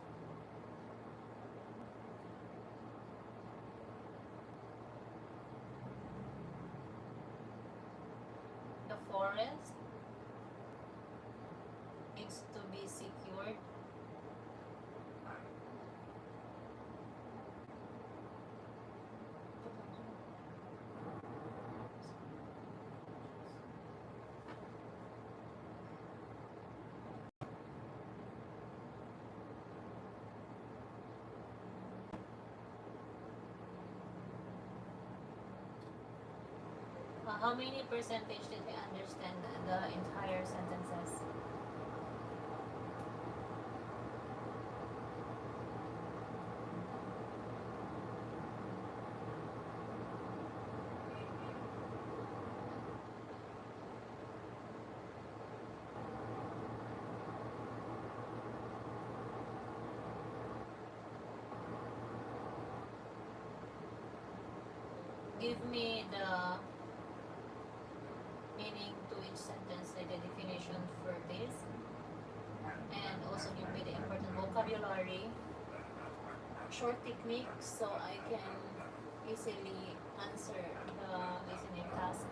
the forest needs to be secured. How many percentage did we understand the entire sentences? Give me the meaning to each sentence, like the definition for this, and also give me the important vocabulary, short techniques, so I can easily answer the listening task.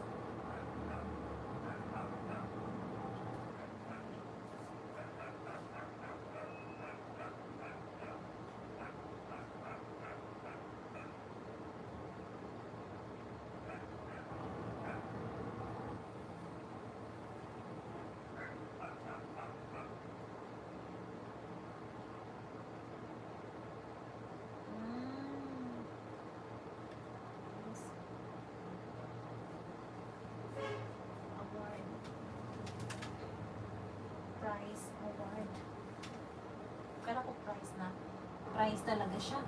Award. Prize award. Kala ko prize na. Prize talaga siya.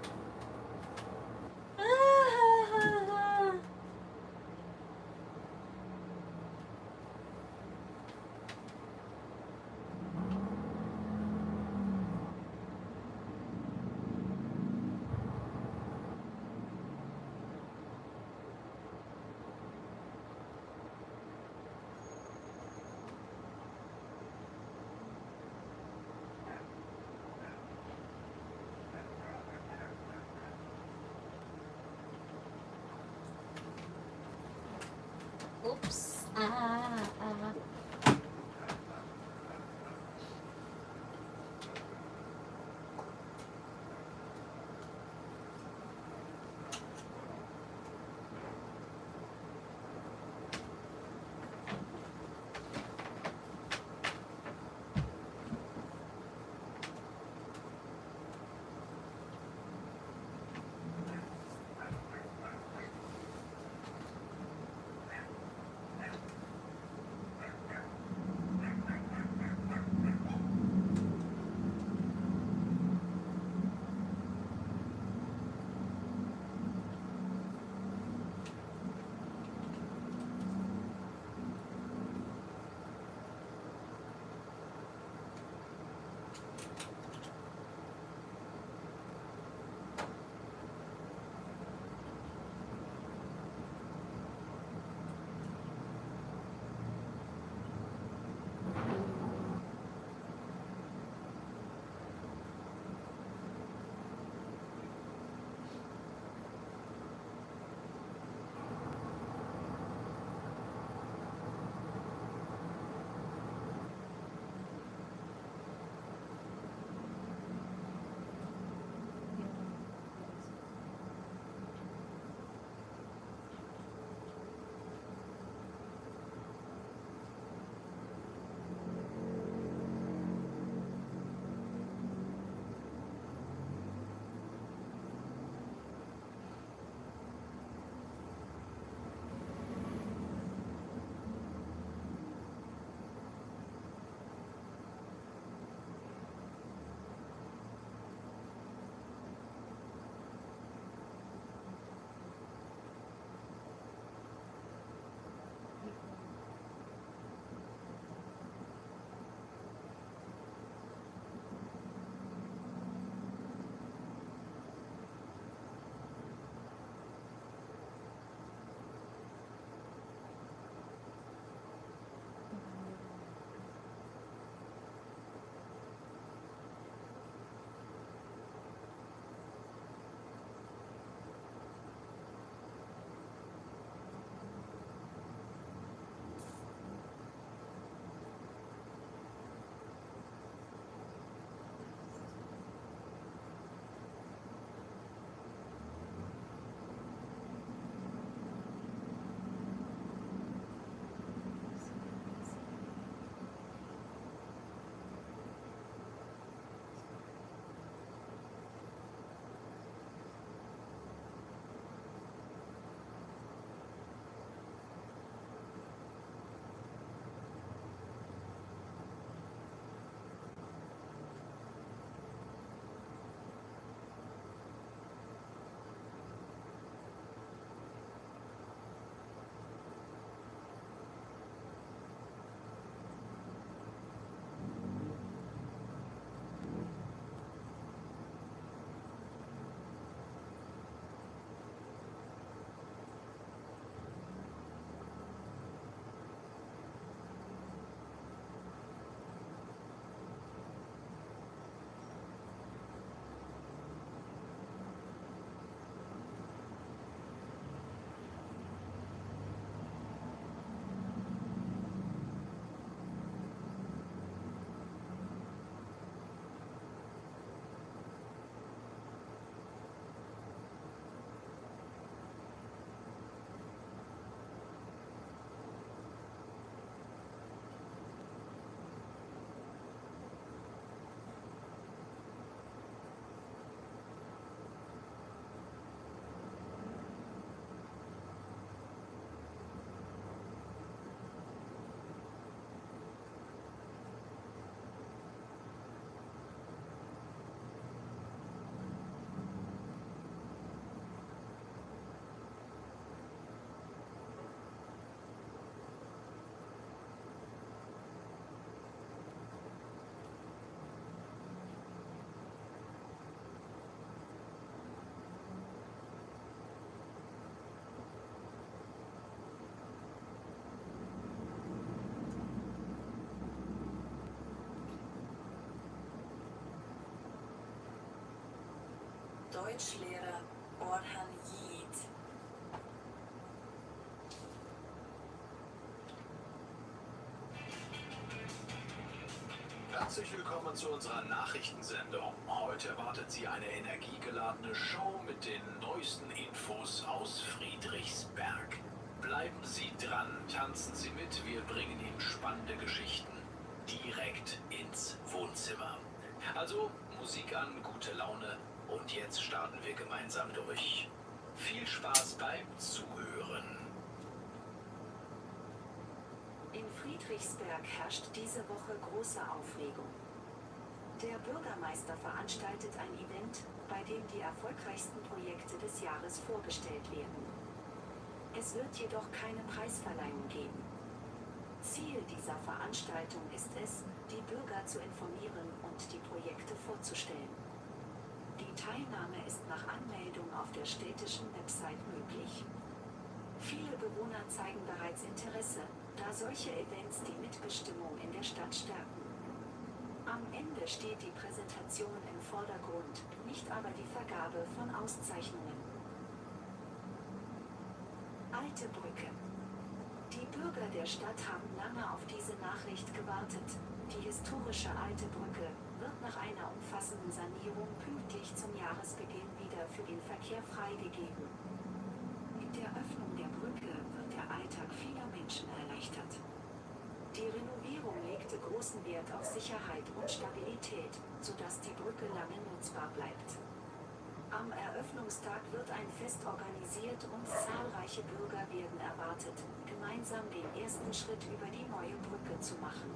Deutschlehrer Orhan Yiğit. Herzlich willkommen zu unserer Nachrichtensendung. Heute erwartet Sie eine energiegeladene Show mit den neuesten Infos aus Friedrichsberg. Bleiben Sie dran, tanzen Sie mit, wir bringen Ihnen spannende Geschichten direkt ins Wohnzimmer. Also Musik an, gute Laune und jetzt starten wir gemeinsam durch. Viel Spaß beim Zuhören. In Friedrichsberg herrscht diese Woche große Aufregung. Der Bürgermeister veranstaltet ein Event, bei dem die erfolgreichsten Projekte des Jahres vorgestellt werden. Es wird jedoch keine Preisverleihung geben. Ziel dieser Veranstaltung ist es, die Bürger zu informieren und die Projekte vorzustellen. Die Teilnahme ist nach Anmeldung auf der städtischen Website möglich. Viele Bewohner zeigen bereits Interesse, da solche Events die Mitbestimmung in der Stadt stärken. Am Ende steht die Präsentation im Vordergrund, nicht aber die Vergabe von Auszeichnungen. Alte Brücke. Die Bürger der Stadt haben lange auf diese Nachricht gewartet. Die historische Alte Brücke wird nach einer umfassenden Sanierung pünktlich zum Jahresbeginn wieder für den Verkehr freigegeben. Mit der Öffnung der Brücke wird der Alltag vieler Menschen erleichtert. Die Renovierung legte großen Wert auf Sicherheit und Stabilität, sodass die Brücke lange nutzbar bleibt. Am Eröffnungstag wird ein Fest organisiert und zahlreiche Bürger werden erwartet, gemeinsam den ersten Schritt über die neue Brücke zu machen.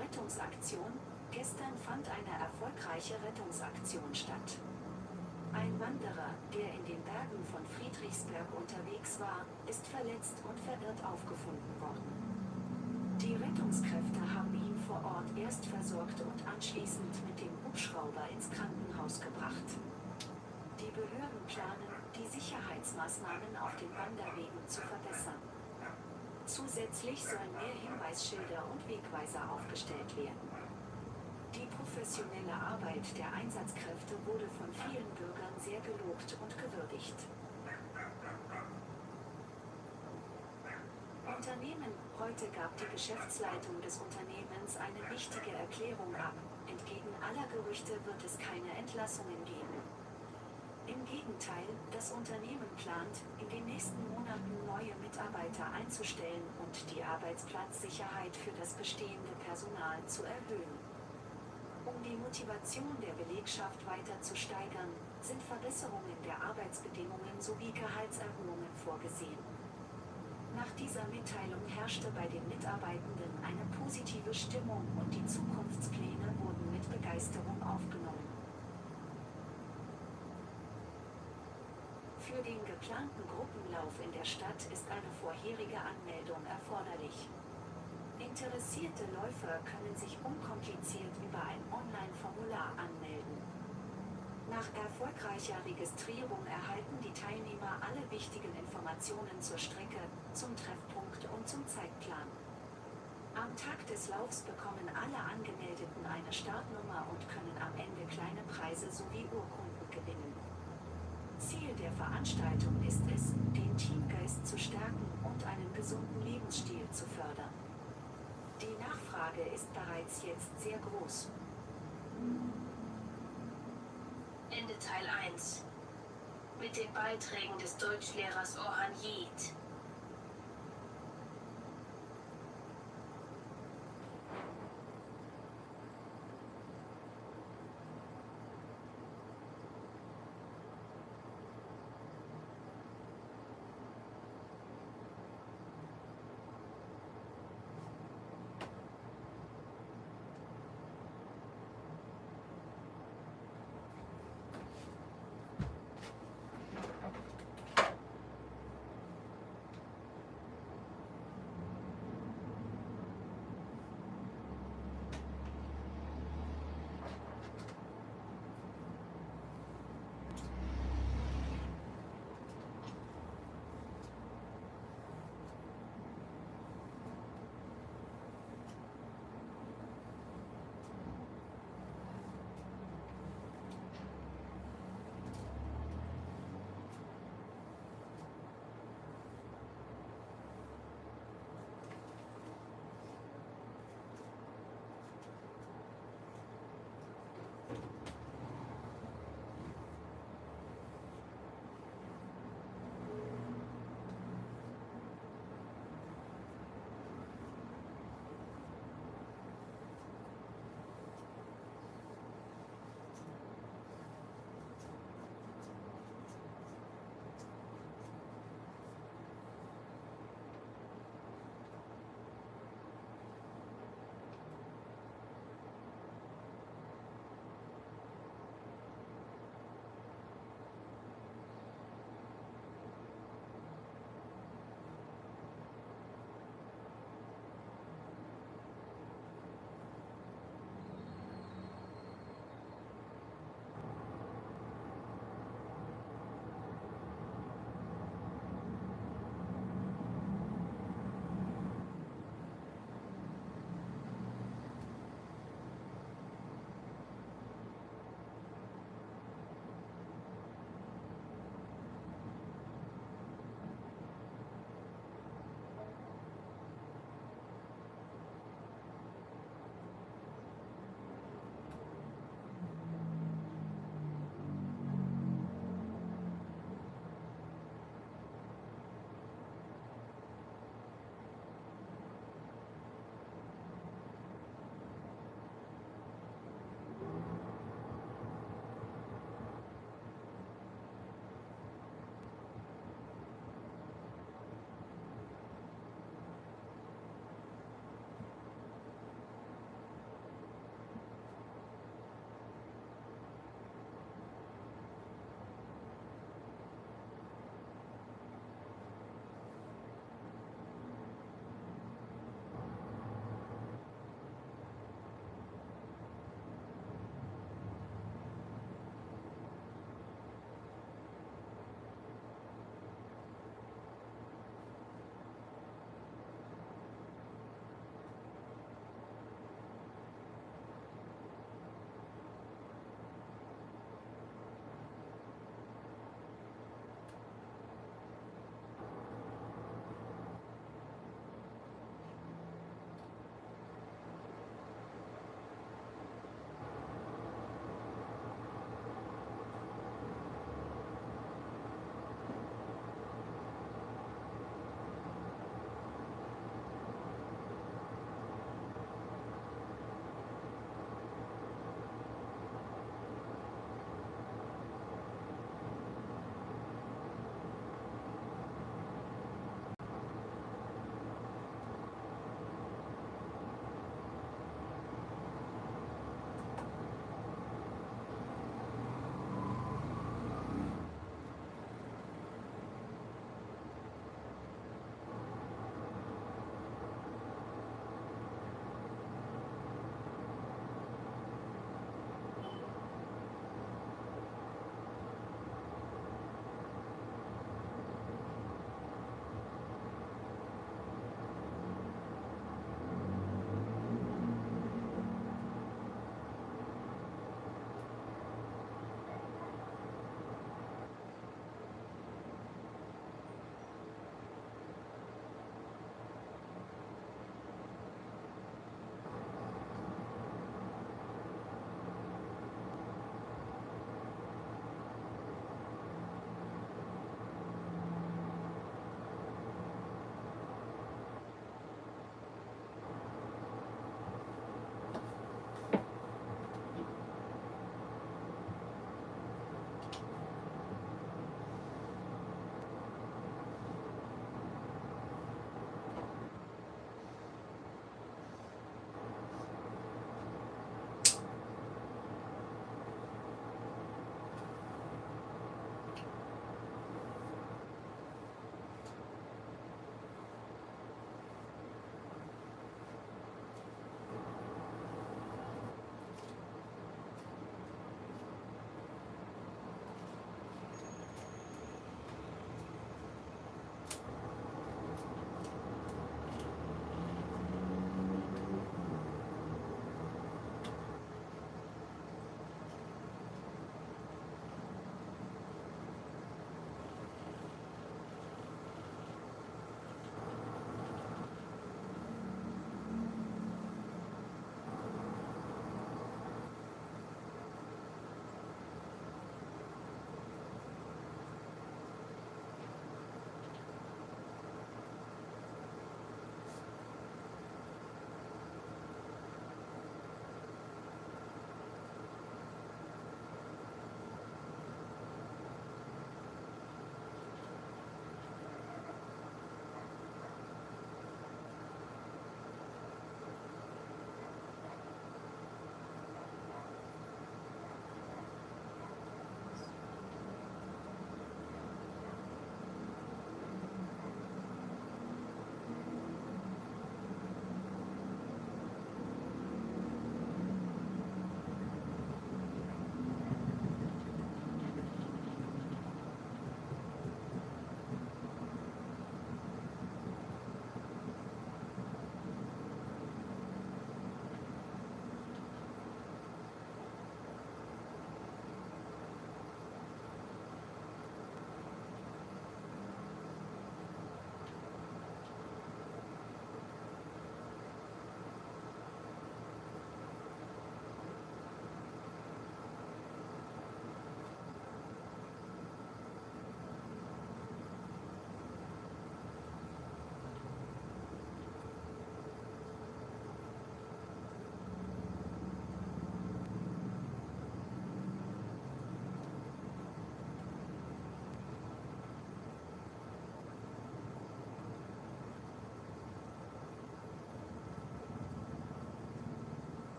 Rettungsaktion. Gestern fand eine erfolgreiche Rettungsaktion statt. Ein Wanderer, der in den Bergen von Friedrichsberg unterwegs war, ist verletzt und verirrt aufgefunden worden. Die Rettungskräfte haben ihn vor Ort erst versorgt und anschließend mit dem Hubschrauber ins Krankenhaus gebracht. Die Behörden planen, die Sicherheitsmaßnahmen auf den Wanderwegen zu verbessern. Zusätzlich sollen mehr Hinweisschilder und Wegweiser aufgestellt werden. Die professionelle Arbeit der Einsatzkräfte wurde von vielen Bürgern sehr gelobt und gewürdigt. Unternehmen. Heute gab die Geschäftsleitung des Unternehmens eine wichtige Erklärung ab. Entgegen aller Gerüchte wird es keine Entlassungen geben. Im Gegenteil, das Unternehmen plant, in den nächsten Monaten neue Mitarbeiter einzustellen und die Arbeitsplatzsicherheit für das bestehende Personal zu erhöhen. Um die Motivation der Belegschaft weiter zu steigern, sind Verbesserungen der Arbeitsbedingungen sowie Gehaltserhöhungen vorgesehen. Nach dieser Mitteilung herrschte bei den Mitarbeitenden eine positive Stimmung und die Zukunftspläne wurden mit Begeisterung aufgenommen. Für den geplanten Gruppenlauf in der Stadt ist eine vorherige Anmeldung erforderlich. Interessierte Läufer können sich unkompliziert über ein Online-Formular anmelden. Nach erfolgreicher Registrierung erhalten die Teilnehmer alle wichtigen Informationen zur Strecke, zum Treffpunkt und zum Zeitplan. Am Tag des Laufs bekommen alle Angemeldeten eine Startnummer und können am Ende kleine Preise sowie Urkunden gewinnen. Ziel der Veranstaltung ist es, den Teamgeist zu stärken und einen gesunden Lebensstil zu fördern. Die Nachfrage ist bereits jetzt sehr groß. Ende Teil 1. Mit den Beiträgen des Deutschlehrers Orhan Yiğit.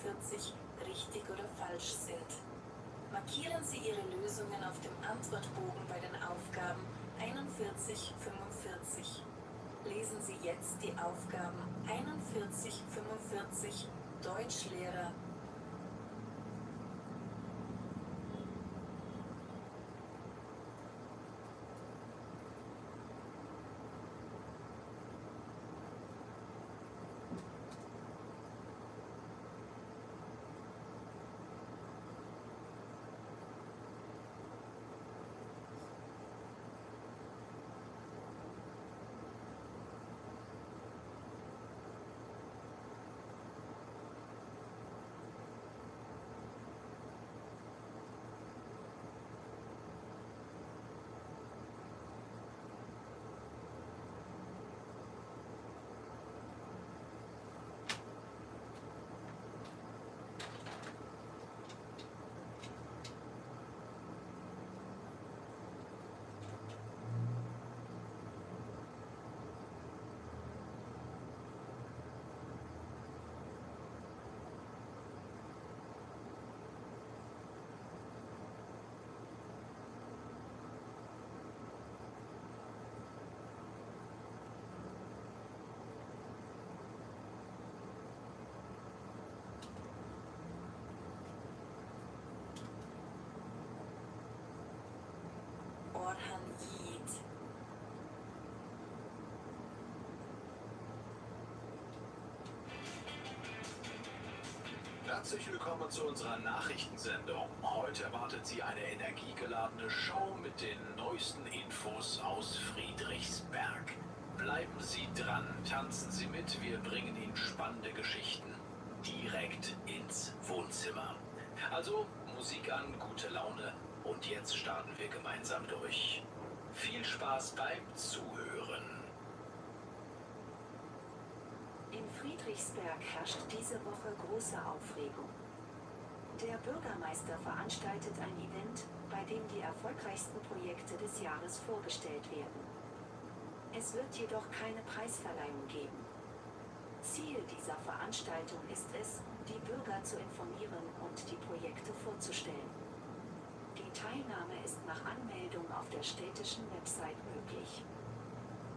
41 richtig oder falsch sind. Markieren Sie Ihre Lösungen auf dem Antwortbogen bei den Aufgaben 41, 45. Lesen Sie jetzt die Aufgaben 41, 45 Deutschlehrer. Orhan Yiğit. Herzlich willkommen zu unserer Nachrichtensendung. Heute erwartet Sie eine energiegeladene Show mit den neuesten Infos aus Friedrichsberg. Bleiben Sie dran, tanzen Sie mit, wir bringen Ihnen spannende Geschichten direkt ins Wohnzimmer. Also Musik an, gute Laune und jetzt starten wir gemeinsam durch. Viel Spaß beim Zuhören. In Friedrichsberg herrscht diese Woche große Aufregung. Der Bürgermeister veranstaltet ein Event, bei dem die erfolgreichsten Projekte des Jahres vorgestellt werden. Es wird jedoch keine Preisverleihung geben. Ziel dieser Veranstaltung ist es, die Bürger zu informieren und die Projekte vorzustellen. Die Teilnahme ist nach Anmeldung auf der städtischen Website möglich.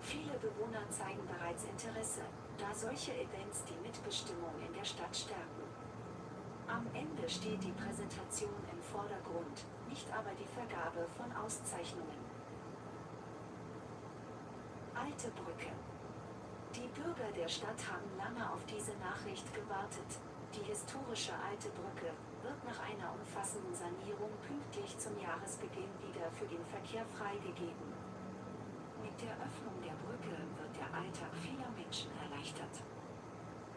Viele Bewohner zeigen bereits Interesse, da solche Events die Mitbestimmung in der Stadt stärken. Am Ende steht die Präsentation im Vordergrund, nicht aber die Vergabe von Auszeichnungen. Alte Brücke. Die Bürger der Stadt haben lange auf diese Nachricht gewartet. Die historische Alte Brücke wird nach einer umfassenden Sanierung pünktlich zum Jahresbeginn wieder für den Verkehr freigegeben. Mit der Öffnung der Brücke wird der Alltag vieler Menschen erleichtert.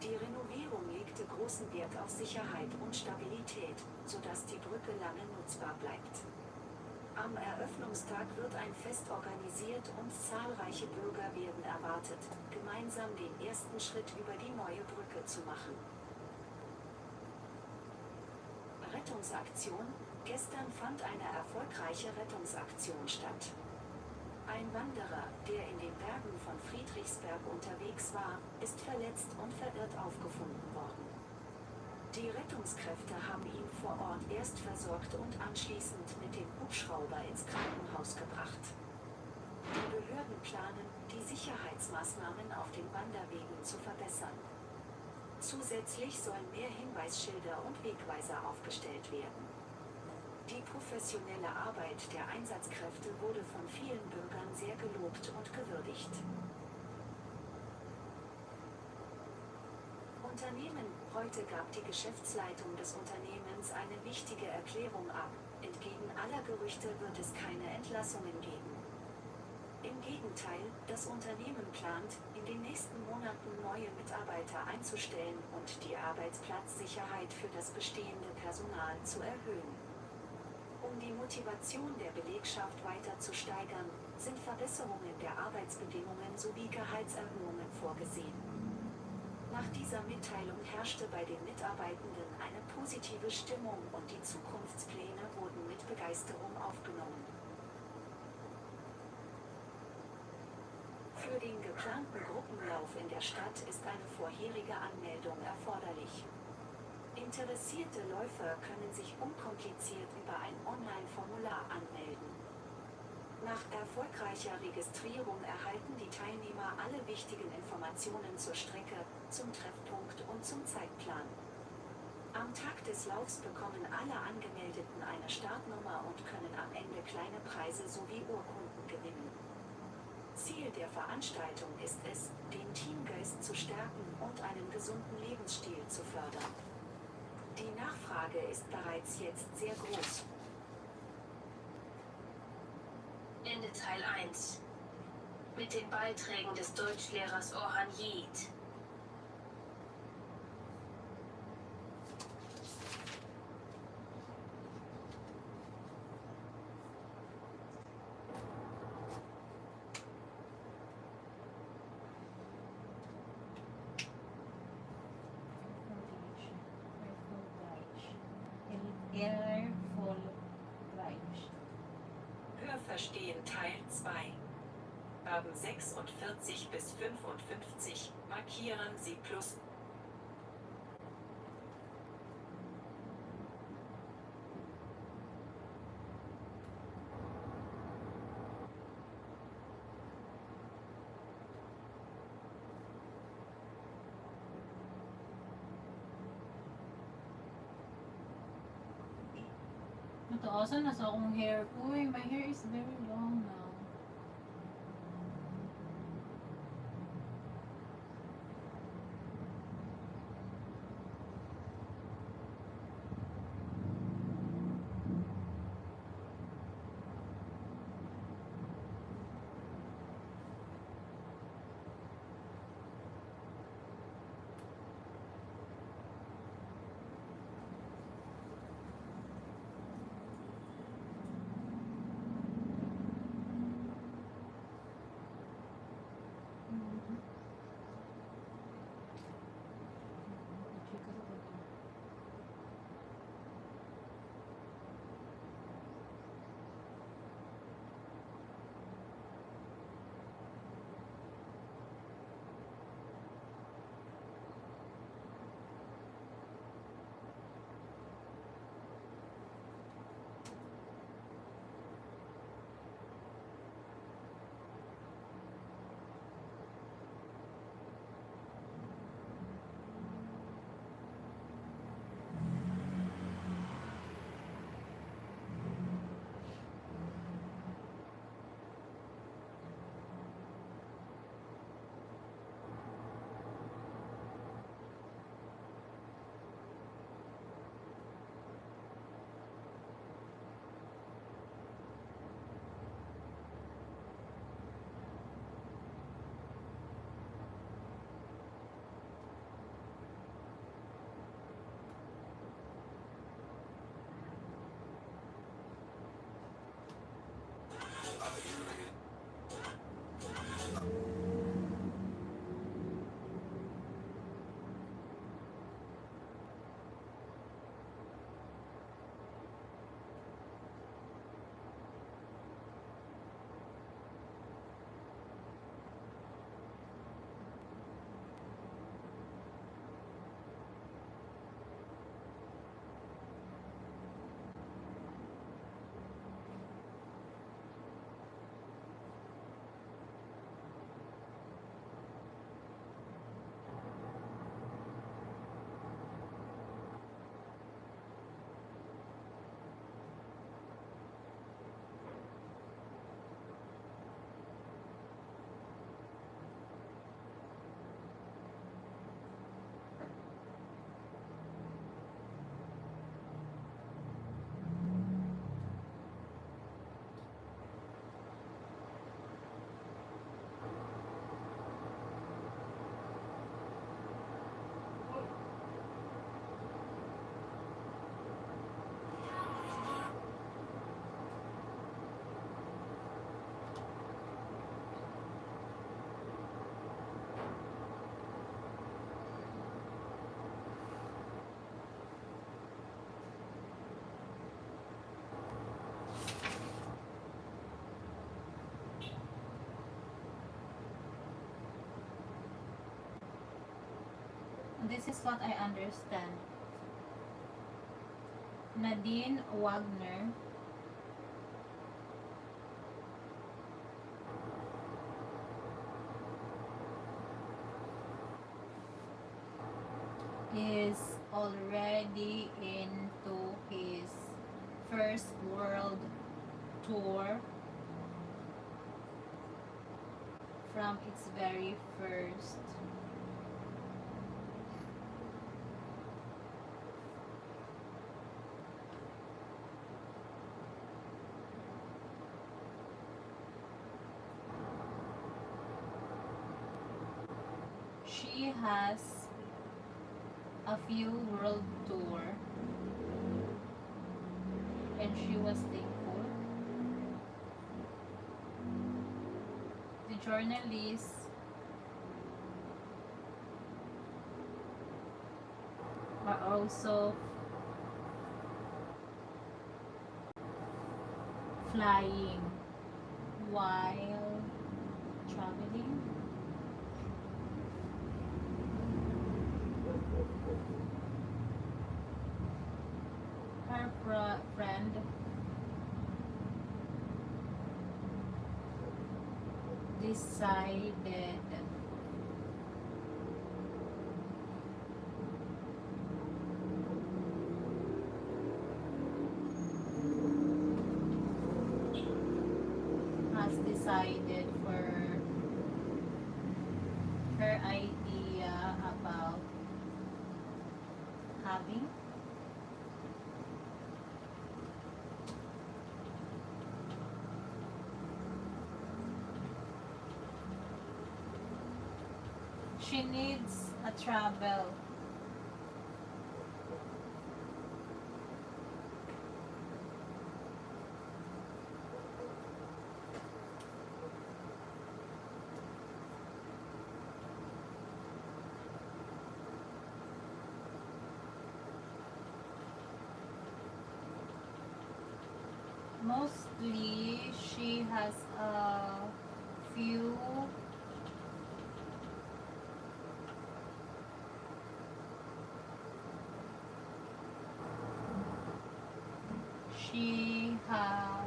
Die Renovierung legte großen Wert auf Sicherheit und Stabilität, sodass die Brücke lange nutzbar bleibt. Am Eröffnungstag wird ein Fest organisiert und zahlreiche Bürger werden erwartet, gemeinsam den ersten Schritt über die neue Brücke zu machen. Rettungsaktion. Gestern fand eine erfolgreiche Rettungsaktion statt. Ein Wanderer, der in den Bergen von Friedrichsberg unterwegs war, ist verletzt und verirrt aufgefunden worden. Die Rettungskräfte haben ihn vor Ort erst versorgt und anschließend mit dem Hubschrauber ins Krankenhaus gebracht. Die Behörden planen, die Sicherheitsmaßnahmen auf den Wanderwegen zu verbessern. Zusätzlich sollen mehr Hinweisschilder und Wegweiser aufgestellt werden. Die professionelle Arbeit der Einsatzkräfte wurde von vielen Bürgern sehr gelobt und gewürdigt. Unternehmen. Heute gab die Geschäftsleitung des Unternehmens eine wichtige Erklärung ab. Entgegen aller Gerüchte wird es keine Entlassungen geben. Im Gegenteil, das Unternehmen plant, in den nächsten Monaten neue Mitarbeiter einzustellen und die Arbeitsplatzsicherheit für das bestehende Personal zu erhöhen. Um die Motivation der Belegschaft weiter zu steigern, sind Verbesserungen der Arbeitsbedingungen sowie Gehaltserhöhungen vorgesehen. Nach dieser Mitteilung herrschte bei den Mitarbeitenden eine positive Stimmung und die Zukunftspläne wurden mit Begeisterung aufgenommen. Für den geplanten Gruppenlauf in der Stadt ist eine vorherige Anmeldung erforderlich. Interessierte Läufer können sich unkompliziert über ein Online-Formular anmelden. Nach erfolgreicher Registrierung erhalten die Teilnehmer alle wichtigen Informationen zur Strecke, zum Treffpunkt und zum Zeitplan. Am Tag des Laufs bekommen alle Angemeldeten eine Startnummer und können am Ende kleine Preise sowie Urkunden gewinnen. Ziel der Veranstaltung ist es, den Teamgeist zu stärken und einen gesunden Lebensstil zu fördern. Die Nachfrage ist bereits jetzt sehr groß. Ende Teil 1. Mit den Beiträgen des Deutschlehrers Orhan Yiğit. Hörverstehen Teil 2. Verben 46 bis 55 markieren Sie plus. Nataasan na sa akong hair. Uy, my hair is very long now. This is what I understand. Nadine Wagner is already into his first world tour from its very first. She has a few world tour and she was thankful. The journalists are also flying while traveling. Her friend decided has decided for her idea about having she needs a travel. Mostly she has a few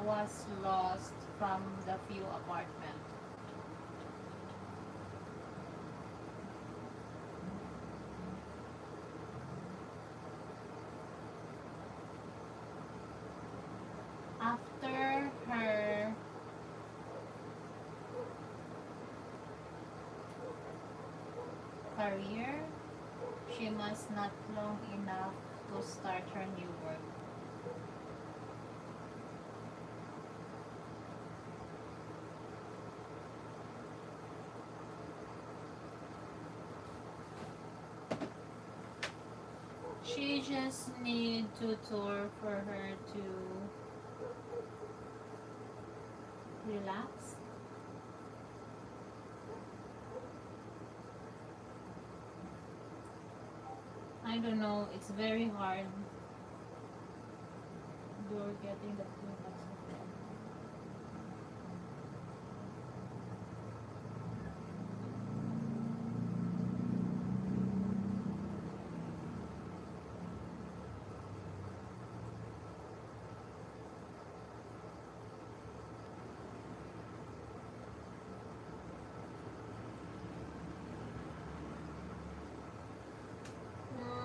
was lost from the few apartment. After her career, she must not long enough to start her new work. She just need to tour for her to relax. I don't know, it's very hard. You're getting the feedback.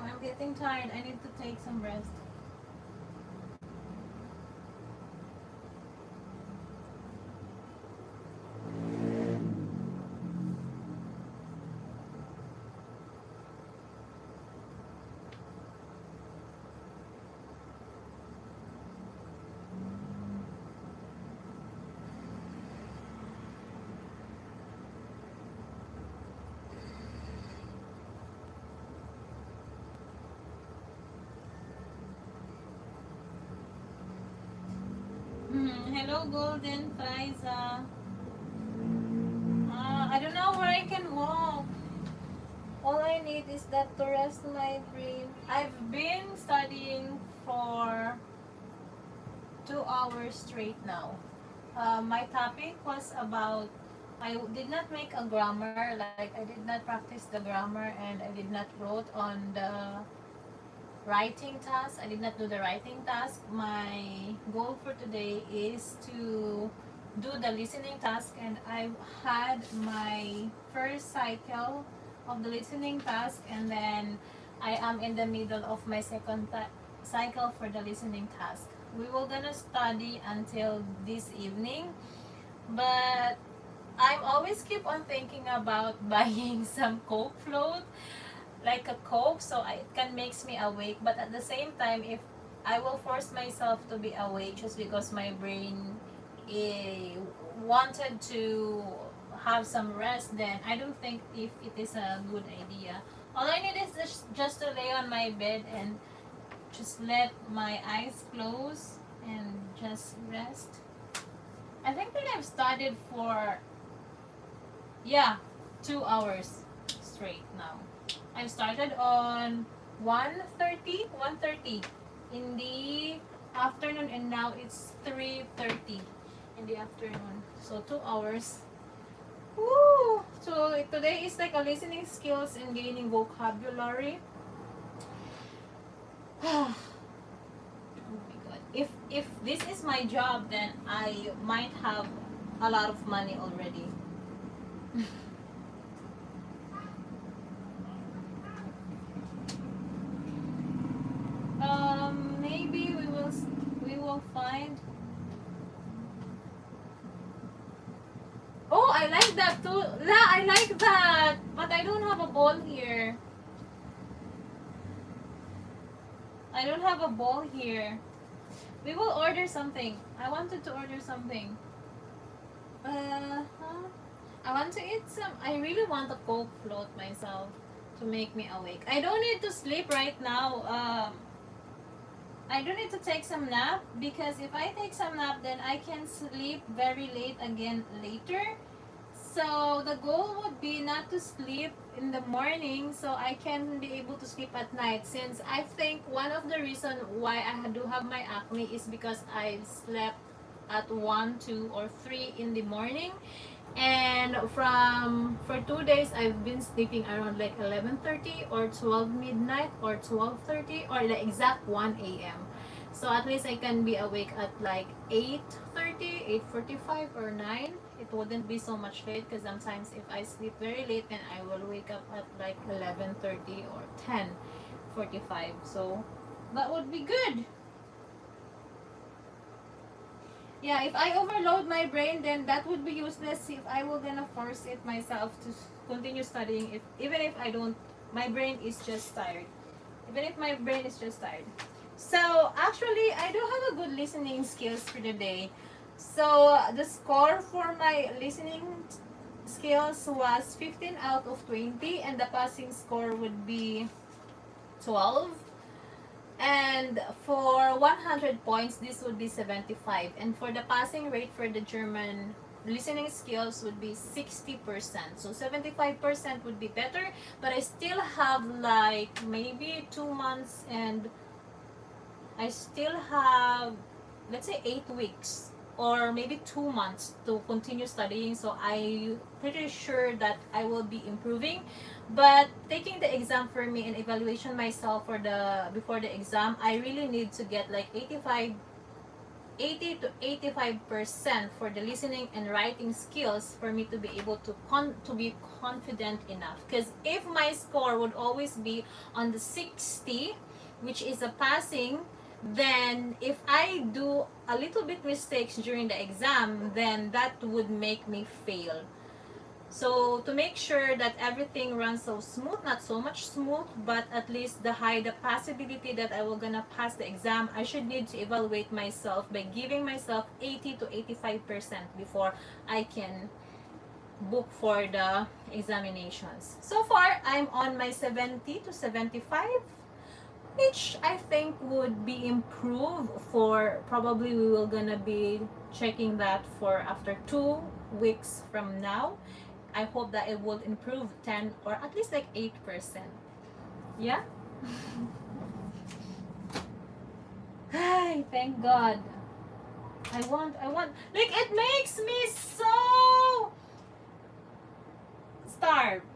I'm getting tired. I need to take some rest. Hello, Golden Friza. I don't know where I can walk. All I need is that to rest my brain. I've been studying for 2 hours straight now. My topic was about, I did not make a grammar, like I did not practice the grammar and I did not wrote on the writing task. I did not do the writing task. My goal for today is to do the listening task, and I've had my first cycle of the listening task, and then I am in the middle of my second cycle for the listening task. We were gonna study until this evening, but I'm always keep on thinking about buying some Coke float, like a Coke, so it can makes me awake. But at the same time, if I will force myself to be awake just because my brain wanted to have some rest, then I don't think if it is a good idea. All I need is just to lay on my bed and just let my eyes close and just rest. I think that I've studied for 2 hours straight now. I've started on 1:30 in the afternoon, and now it's 3:30 in the afternoon. So 2 hours. Woo! So today is like a listening skills and gaining vocabulary. Oh my god. If this is my job, then I might have a lot of money already. Maybe we will find. Oh, I like that too. Yeah, I like that. But I don't have a ball here. I don't have a ball here. We will order something. I wanted to order something. I want to eat some. I really want a Coke float myself to make me awake. I don't need to sleep right now. I don't need to take some nap, because if I take some nap, then I can sleep very late again later. So the goal would be not to sleep in the morning so I can be able to sleep at night, since I think one of the reason why I do have my acne is because I slept at 1, 2, or 3 in the morning, and for 2 days I've been sleeping around like 11:30 or 12 midnight or 12:30 or the exact 1 a.m. So at least I can be awake at like 8:30, 8:45 or 9. It wouldn't be so much late, because sometimes if I sleep very late, then I will wake up at like 11:30 or 10:45. So that would be good. Yeah, if I overload my brain, then that would be useless if I were gonna force it myself to continue studying. Even if I don't, my brain is just tired. Even if my brain is just tired. So actually, I do have a good listening skills for the day. So the score for my listening skills was 15 out of 20, and the passing score would be 12. And for 100 points, this would be 75. And for the passing rate for the German listening skills would be 60%. So 75% would be better, but I still have like maybe 2 months, and I still have, let's say, 8 weeks or maybe 2 months to continue studying. So I'm pretty sure that I will be improving. But taking the exam for me and evaluation myself for before the exam, I really need to get like 80 to 85% for the listening and writing skills for me to be able to be confident enough. Because if my score would always be on the 60, which is a passing, then if I do a little bit mistakes during the exam, then that would make me fail. So to make sure that everything runs so smooth, not so much smooth, but at least the possibility that I will gonna pass the exam, I should need to evaluate myself by giving myself 80 to 85% before I can book for the examinations. So far, I'm on my 70 to 75, which I think would be improved for, probably we will gonna be checking that for after 2 weeks from now. I hope that it will improve 10 or at least like 8%. Yeah? Ay, thank God. I want, like, it makes me so starved.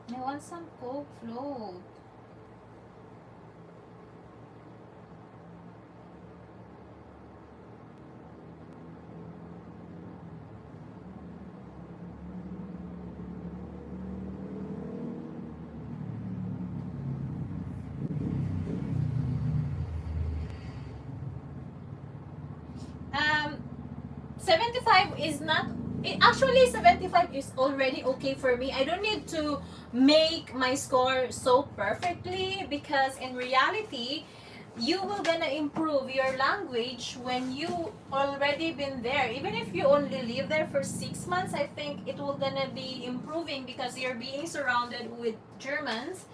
I want some Coke float. Um, 75 is not actually 75 is already okay for me. I don't need to make my score so perfectly, because in reality you will gonna improve your language when you already been there. Even if you only live there for 6 months, I think it will gonna be improving because you're being surrounded with Germans.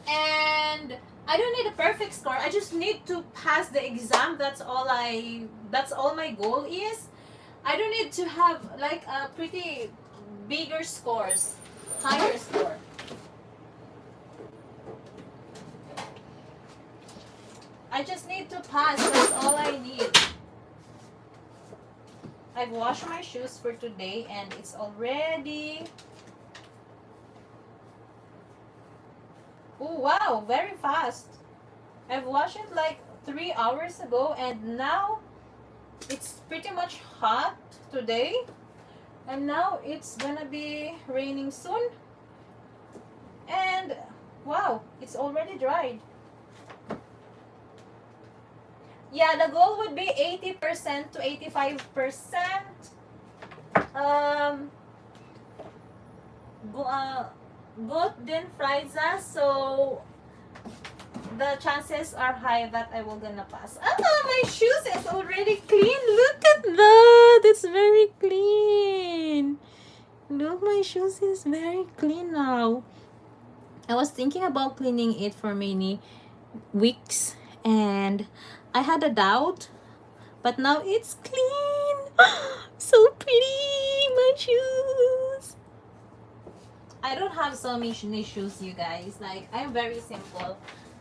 And I don't need a perfect score. I just need to pass the exam. That's all my goal is. I don't need to have like a pretty bigger scores, higher score. I just need to pass. That's all I need. I've washed my shoes for today and it's already... Oh wow, very fast. I've washed it like 3 hours ago and now it's pretty much hot today. And now it's gonna be raining soon. And wow, it's already dried. Yeah, the goal would be 80% to 85%. Golden Friza, so the chances are high that I will gonna pass. My shoes is already clean. Look at that. It's very clean. Look, my shoes is very clean now. I was thinking about cleaning it for many weeks and I had a doubt, but now it's clean. So pretty, my shoes. I don't have so many shoes, you guys. Like, I'm very simple.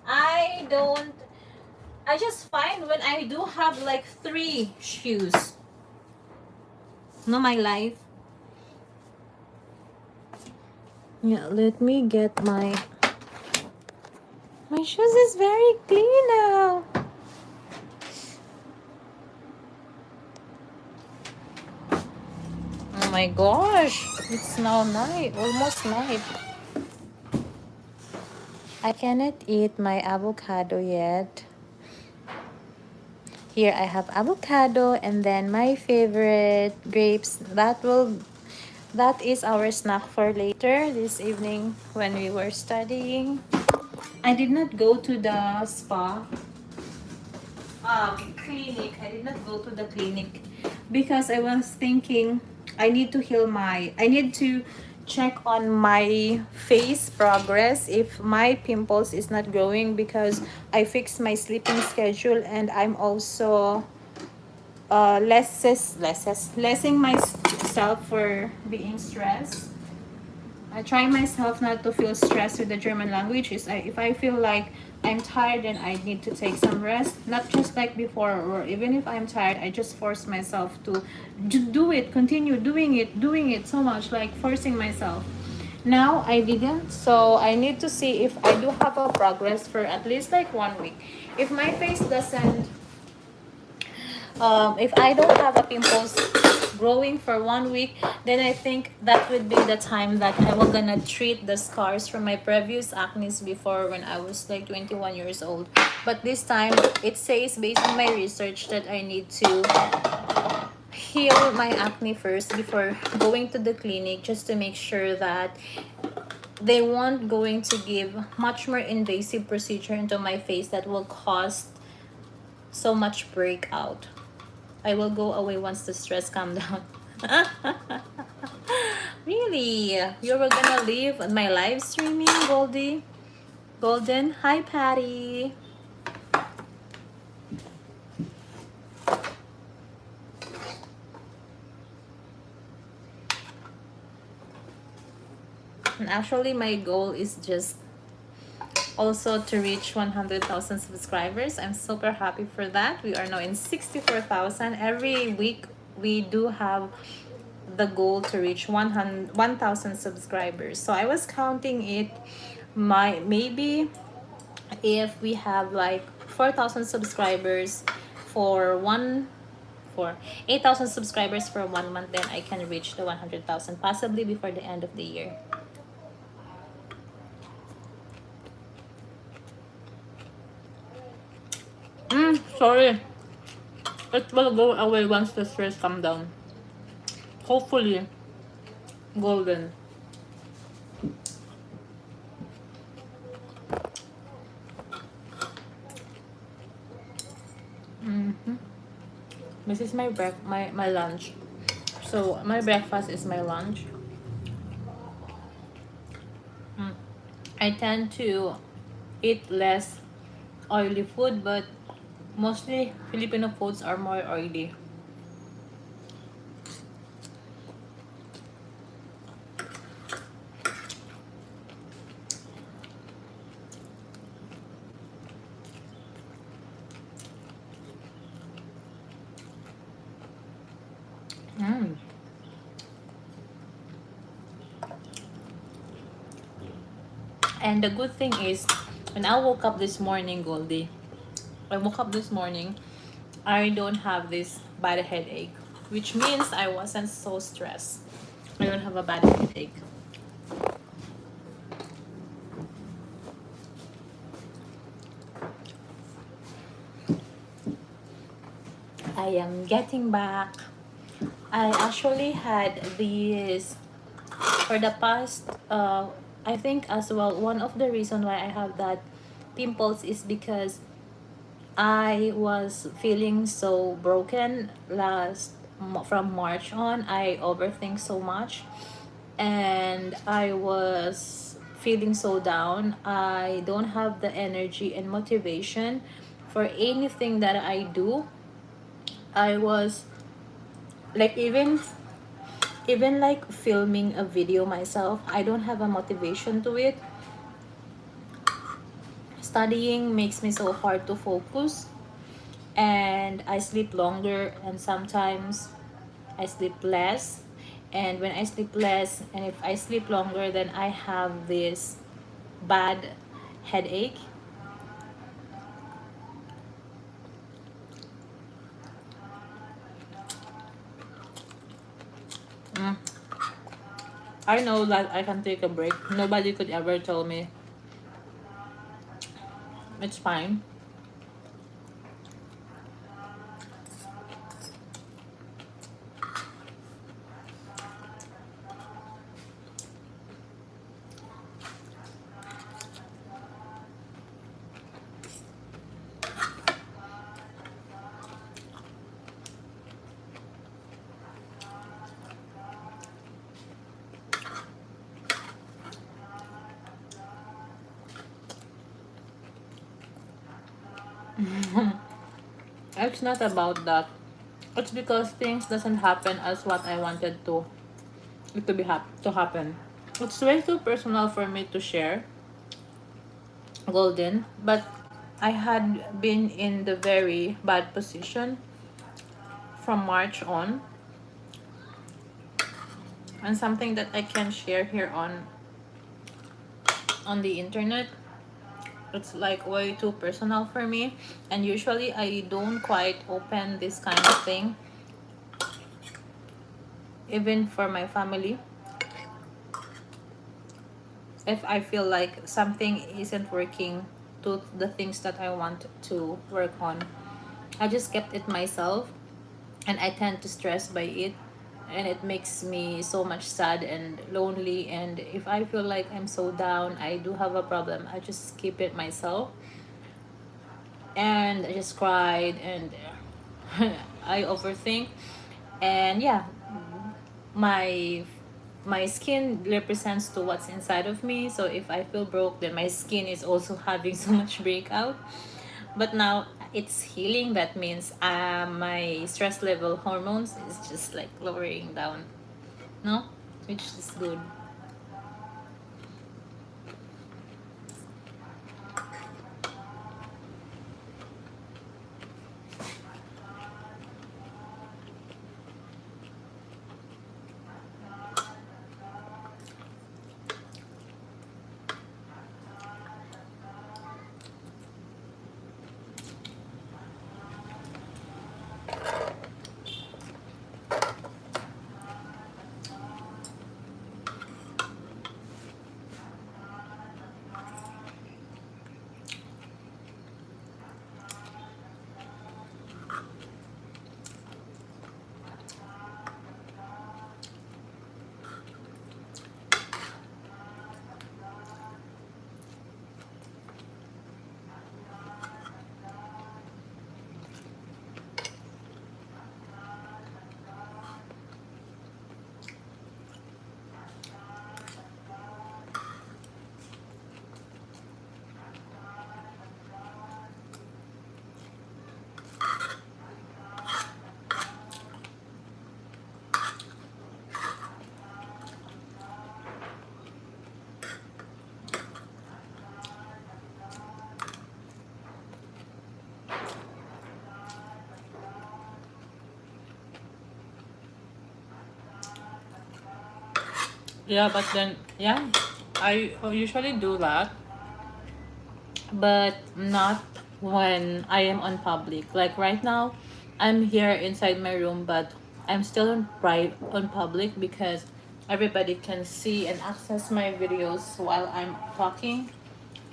I just find when I do have like 3 shoes. No, my life. Yeah, let me get my shoes is very clean now. Oh my gosh, it's now night, almost night. I cannot eat my avocado yet. Here I have avocado and then my favorite grapes. That is our snack for later this evening when we were studying. I did not go to the spa clinic. I did not go to the clinic because I was thinking I need to check on my face progress if my pimples is not growing, because I fixed my sleeping schedule and I'm also lessing myself for being stressed. I try myself not to feel stressed with the German language. If I feel like I'm tired, then I need to take some rest. Not just like before, or even if I'm tired, I just force myself to do it, continue doing it so much, like forcing myself. Now I didn't, so I need to see if I do have a progress for at least like 1 week. If my face doesn't, if I don't have a pimples growing for 1 week, then I think that would be the time that I will gonna treat the scars from my previous acne before, when I was like 21 years old. But this time it says, based on my research, that I need to heal my acne first before going to the clinic, just to make sure that they won't going to give much more invasive procedure into my face that will cause so much breakout. I will go away once the stress calm down. Really? You were gonna leave my live streaming, Goldie? Golden? Hi, Patty. And actually, my goal is just also to reach 100,000 subscribers. I'm super happy for that. We are now in 64,000. Every week we do have the goal to reach 1,000 subscribers. So I was counting it, maybe if we have like 4,000 subscribers for 8,000 subscribers for 1 month, then I can reach the 100,000 possibly before the end of the year. Sorry. It will go away once the stress come down. Hopefully, golden. This is my lunch. So my breakfast is my lunch. I tend to eat less oily food, but mostly Filipino foods are more oily. And the good thing is, when I woke up this morning, Goldie, I woke up this morning, I don't have this bad headache, which means I wasn't so stressed. I don't have a bad headache. I am getting back. I actually had this for the past I think as well, one of the reason why I have that pimples is because I was feeling so broken from March on. I overthink so much, and I was feeling so down. I don't have the energy and motivation for anything that I do. I was like, even like filming a video myself, I don't have a motivation to it. Studying makes me so hard to focus, and I sleep longer, and sometimes I sleep less. And when I sleep less and if I sleep longer, then I have this bad headache. I know that I can take a break. Nobody could ever tell me it's fine. It's not about that. It's because things doesn't happen as what I wanted it to to happen. It's way too personal for me to share, Golden, but I had been in the very bad position from March on, and something that I can share here on the internet, it's like way too personal for me, and usually I don't quite open this kind of thing even for my family. If I feel like something isn't working to the things that I want to work on, I just kept it myself, and I tend to stress by it, and it makes me so much sad and lonely. And if I feel like I'm so down, I do have a problem, I just keep it myself, and I just cried, and I overthink. And yeah, my my skin represents to what's inside of me. So if I feel broke, then my skin is also having so much breakout. But now it's healing. That means my stress level hormones is just like lowering down, no, which is good. Yeah, but then, yeah, I usually do that, but not when I am on public. Like right now, I'm here inside my room, but I'm still on public because everybody can see and access my videos while I'm talking.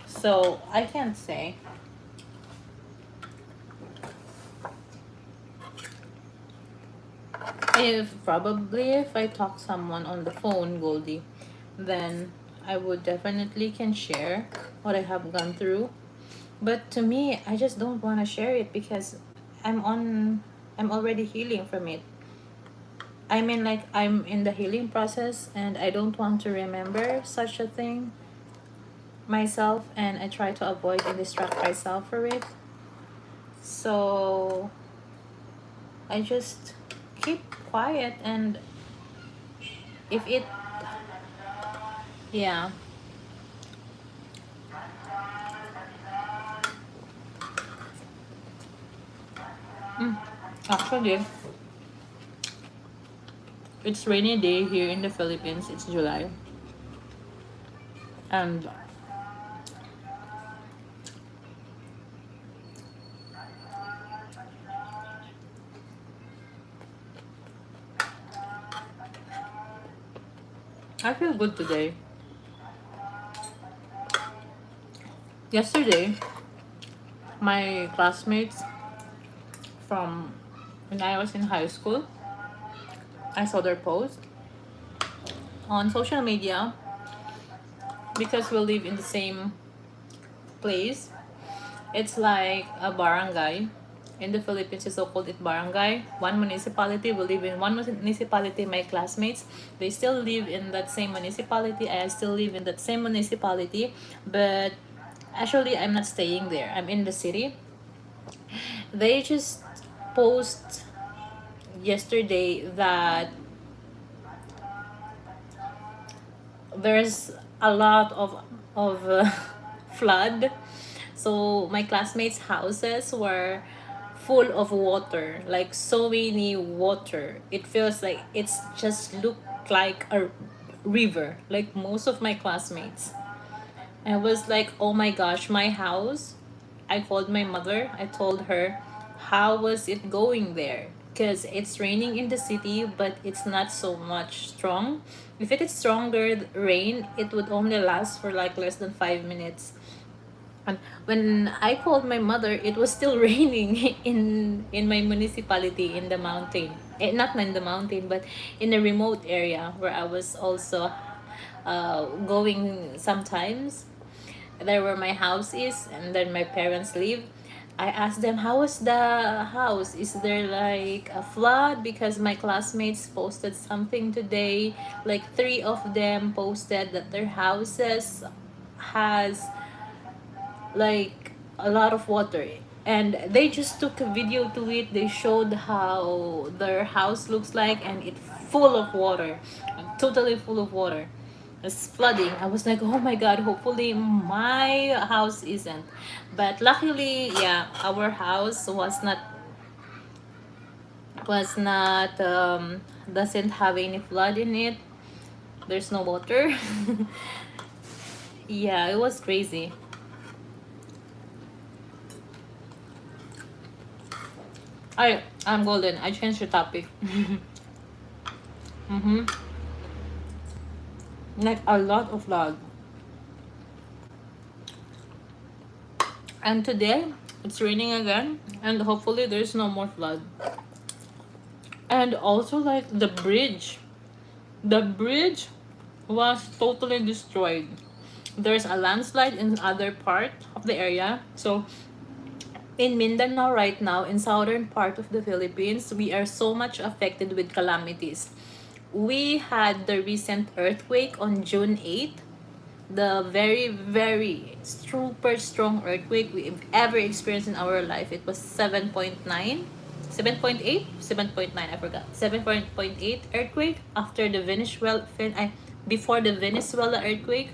So I can't say. If I talk someone on the phone, Goldie, then I would definitely can share what I have gone through. But to me, I just don't want to share it because I'm on I'm already healing from it. I mean, like, I'm in the healing process and I don't want to remember such a thing myself, and I try to avoid and distract myself for it. So I just keep quiet, and if it yeah. Mm. Actually, it's rainy day here in the Philippines. It's July. And I feel good today. Yesterday, my classmates from when I was in high school, I saw their post on social media because we live in the same place. It's like a barangay. In the Philippines, it's so called it barangay. One municipality. We live in one municipality. My classmates, they still live in that same municipality. I still live in that same municipality. But actually, I'm not staying there. I'm in the city. They just post yesterday that there's a lot of flood. So my classmates' houses were full of water, like so many water. It feels like it's just look like a river, like most of my classmates. I was like, oh my gosh, my house. I called my mother. I told her, how was it going there? Because it's raining in the city, but it's not so much strong. If it is stronger rain, it would only last for like less than 5 minutes. And when I called my mother, it was still raining in my municipality in the mountain. Not in the mountain, but in a remote area where I was also going sometimes. There where my house is, and then my parents live. I asked them, how was the house? Is there like a flood? Because my classmates posted something today. Like three of them posted that their houses has like a lot of water, and they just took a video to it. They showed how their house looks like, and it's full of water, totally full of water. It's flooding. I was like, oh my god, hopefully my house isn't. But luckily, yeah, our house was not doesn't have any flood in it. There's no water. Yeah, it was crazy. I'm golden. I changed the topic. Mm-hmm. Like a lot of flood. And today it's raining again, and hopefully there's no more flood. And also, like, the bridge was totally destroyed. There's a landslide in other part of the area. So in Mindanao right now, in southern part of the Philippines, we are so much affected with calamities. We had the recent earthquake on June 8th, the very, very super strong earthquake we've ever experienced in our life. It was 7.9, 7.8, 7.9, I forgot. 7.8 earthquake after the before the Venezuela earthquake.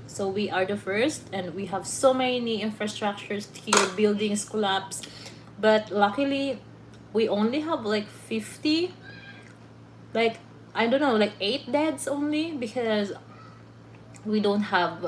So we are the first, and we have so many infrastructures here, buildings collapse. But luckily, we only have like 50, like I don't know, like 8 deaths only, because we don't have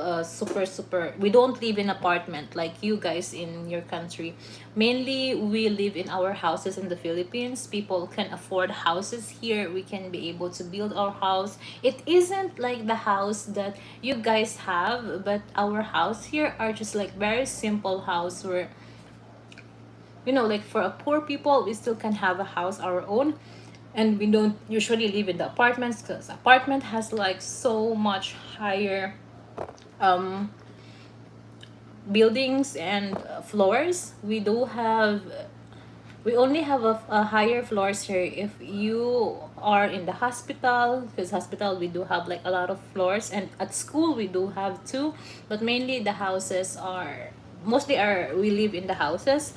we don't live in apartment like you guys in your country. Mainly we live in our houses in the Philippines. People can afford houses here. We can be able to build our house. It isn't like the house that you guys have, but our house here are just like very simple house where, you know, like for a poor people we still can have a house our own. And we don't usually live in the apartments because apartment has like so much higher um buildings and floors. We only have a higher floors here if you are in the hospital, because hospital we do have like a lot of floors, and at school we do have too. But mainly the houses are mostly are we live in the houses.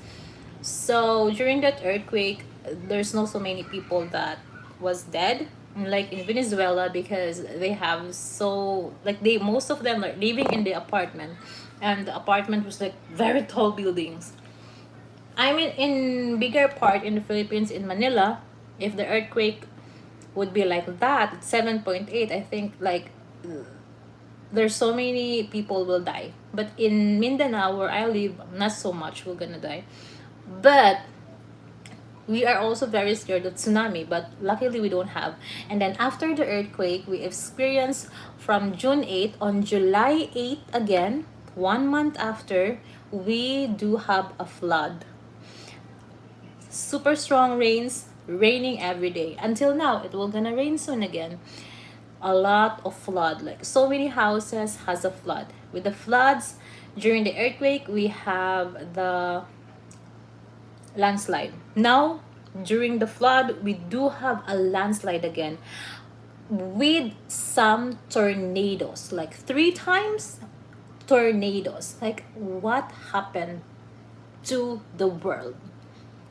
So during that earthquake, there's not so many people that was dead, like in Venezuela, because they have so like they most of them are living in the apartment, and the apartment was like very tall buildings. I mean, in bigger part in the Philippines, in Manila, if the earthquake would be like that, it's 7.8, I think like there's so many people will die. But in Mindanao, where I live, not so much will gonna die. But we are also very scared of tsunami, but luckily we don't have. And then after the earthquake, we experienced from June 8th, on July 8th again, 1 month after, we do have a flood. Super strong rains, raining every day. Until now, it will gonna rain soon again. A lot of flood, like so many houses has a flood. With the floods, during the earthquake, we have the landslide. Now, during the flood, we do have a landslide again with some tornadoes, like 3 times tornadoes. Like, what happened to the world?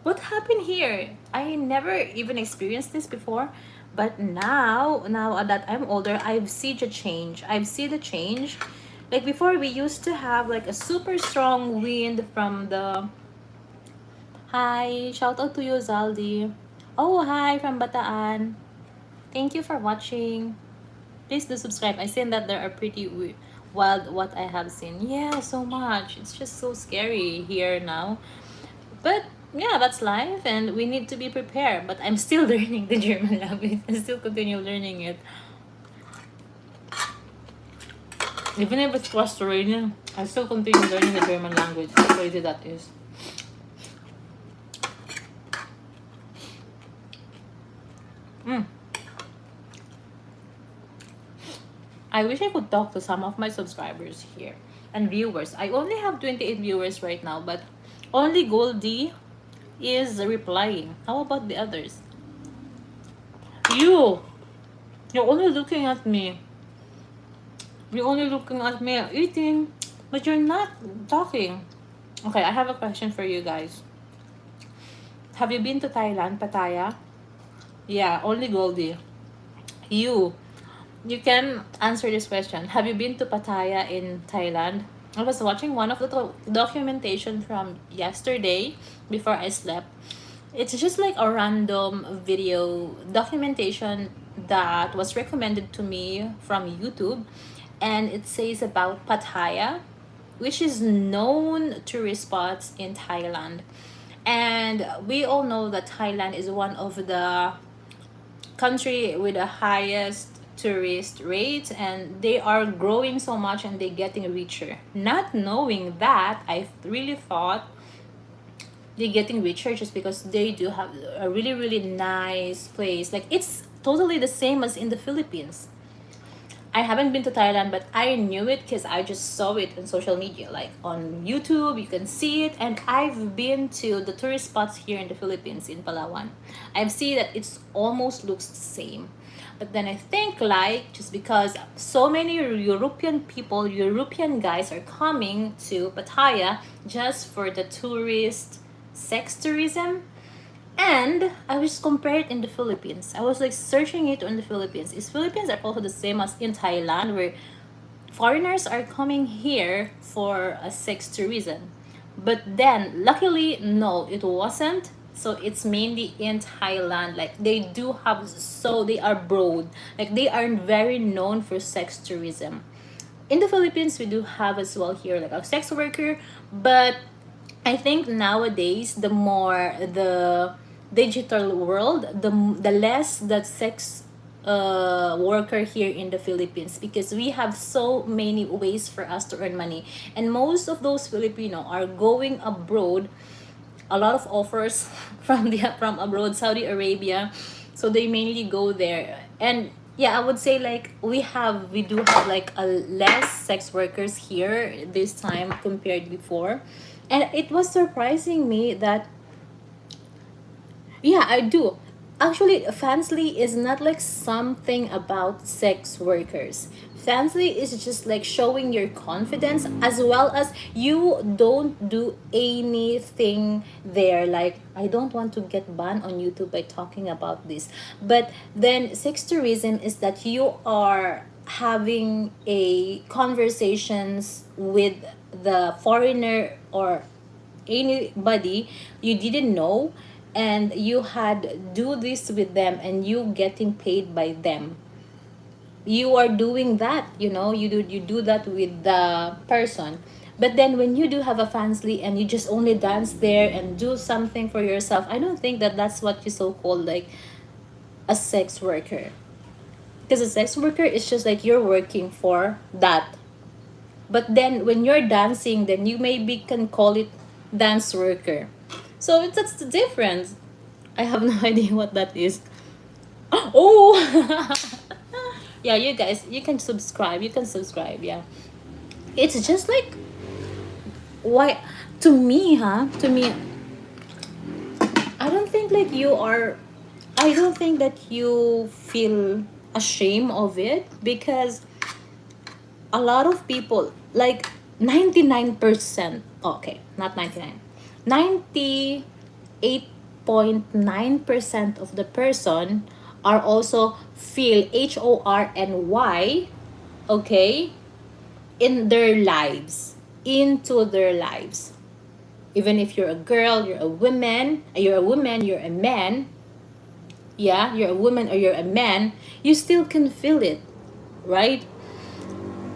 What happened here? I never even experienced this before, but now that I'm older, I've seen the change. I've seen the change. Like before, we used to have like a super strong wind from the. Hi, shout out to you, Zaldi. Oh, hi from Bataan. Thank you for watching. Please do subscribe. I seen that there are pretty wild what I have seen. Yeah, so much. It's just so scary here now. But yeah, that's life, and we need to be prepared. But I'm still learning the German language. I still continue learning it. Even if it's frustrating, I still continue learning the German language. How crazy that is. I wish I could talk to some of my subscribers here and viewers. I only have 28 viewers right now, but only Goldie is replying. How about the others? You're only looking at me. You're only looking at me eating, but you're not talking. Okay, I have a question for you guys. Have you been to Thailand, Pattaya? Yeah, only Goldie. You can answer this question. Have you been to Pattaya in Thailand? I was watching one of the documentation from yesterday before I slept. It's just like a random video documentation that was recommended to me from YouTube, and it says about Pattaya, which is known tourist spots in Thailand. And we all know that Thailand is one of the country with the highest tourist rates, and they are growing so much and they're getting richer. Not knowing that, I really thought they're getting richer just because they do have a really really nice place. Like it's totally the same as in the Philippines. I haven't been to Thailand, but I knew it because I just saw it on social media, like on YouTube. You can see it, and I've been to the tourist spots here in the Philippines in Palawan. I've seen that it's almost looks the same. But then I think like just because so many European people, European guys are coming to Pattaya just for the tourist sex tourism. And I was compared in the Philippines. I was like searching it in the Philippines. Is Philippines are also the same as in Thailand, where foreigners are coming here for a sex tourism? But then luckily no, it wasn't. So it's mainly in Thailand. Like they do have, so they are broad. Like they are very known for sex tourism. In the Philippines, we do have as well here like a sex worker, but I think nowadays the more the digital world, the less that sex worker here in the Philippines, because we have so many ways for us to earn money, and most of those Filipino are going abroad. A lot of offers from abroad, Saudi Arabia, so they mainly go there. And yeah, I would say like we do have like a less sex workers here this time compared before. And it was surprising me that, yeah, I do. Actually, Fansly is not like something about sex workers. Fansly is just like showing your confidence, as well as you don't do anything there. Like, I don't want to get banned on YouTube by talking about this. But then sex tourism is that you are having a conversations with the foreigner or anybody you didn't know, and you had do this with them and you getting paid by them. You are doing that, you do that with the person. But then when you do have a fansly and you just only dance there and do something for yourself, I don't think that that's what you so called like a sex worker. Because a sex worker is just like you're working for that. But then when you're dancing, then you maybe can call it dance worker. So that's the difference. I have no idea what that is. Oh, yeah, you guys, you can subscribe. You can subscribe. Yeah, it's just like why to me, huh? To me, I don't think like you are. I don't think that you feel ashamed of it, because a lot of people, like 99%, okay, not 99, 98.9% of the person are also feel HORNY, okay, in their lives, into their lives. Even if you're a girl, you're a woman, you're a man, yeah, you're a woman or you're a man, you still can feel it, right?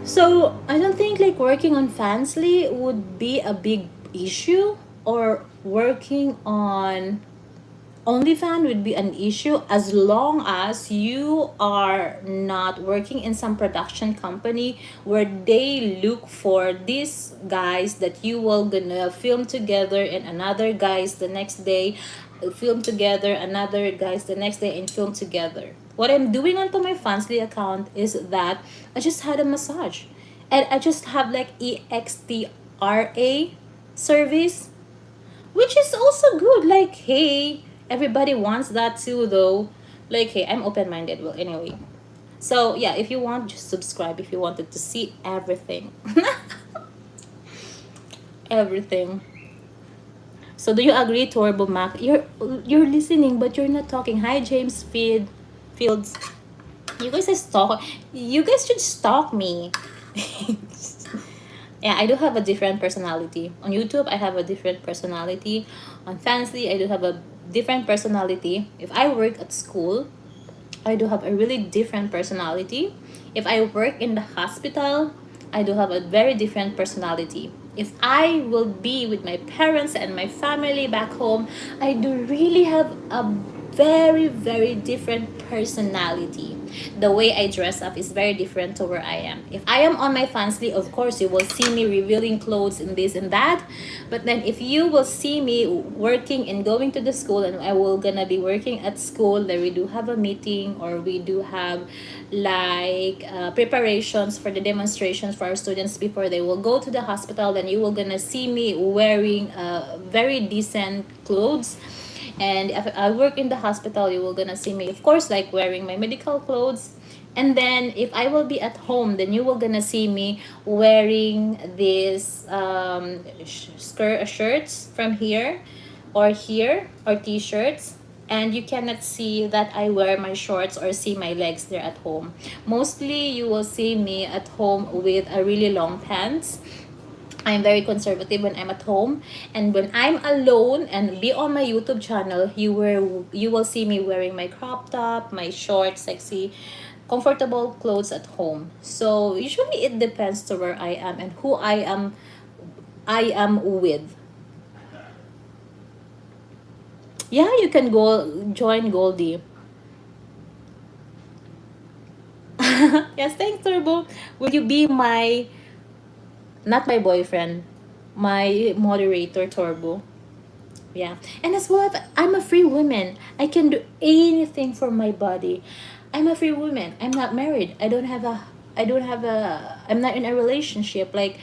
So I don't think like working on Fansly would be a big issue, or working on OnlyFans would be an issue, as long as you are not working in some production company where they look for these guys that you will gonna film together, and another guys the next day film together, another guys the next day and film together. What I'm doing onto my Fansly account is that I just had a massage, and I just have like EXTRA service, which is also good. Like, hey, everybody wants that too, though. Like, hey, I'm open-minded. Well, anyway. So, yeah, if you want, just subscribe if you wanted to see everything. Everything. So, do you agree, Turbo Mac? You're listening, but you're not talking. Hi, James Fields. You guys is talk. You guys should stalk me. Yeah, I do have a different personality. On YouTube, I have a different personality. On Fansly, I do have a different personality. If I work at school, I do have a really different personality. If I work in the hospital, I do have a very different personality. If I will be with my parents and my family back home, I do really have a very, very different personality. The way I dress up is very different to where I am. If I am on my Fansly, of course, you will see me revealing clothes and this and that. But then if you will see me working and going to the school, and I will gonna be working at school, then we do have a meeting, or we do have like preparations for the demonstrations for our students before they will go to the hospital, then you will gonna see me wearing very decent clothes. And if I work in the hospital, you will gonna see me, of course, like wearing my medical clothes. And then if I will be at home, then you will gonna see me wearing these shirts from here, or t-shirts. And you cannot see that I wear my shorts or see my legs there at home. Mostly you will see me at home with a really long pants. I'm very conservative when I'm at home, and when I'm alone and be on my YouTube channel, you will see me wearing my crop top, my short, sexy, comfortable clothes at home. So usually it depends to where I am and who I am with. Yeah, you can go join Goldie. Yes, thanks, Turbo. Will you be my, not my boyfriend, my moderator, Turbo? Yeah. And as well, I'm a free woman. I can do anything for my body. I'm a free woman. I'm not married. I'm not in a relationship. Like,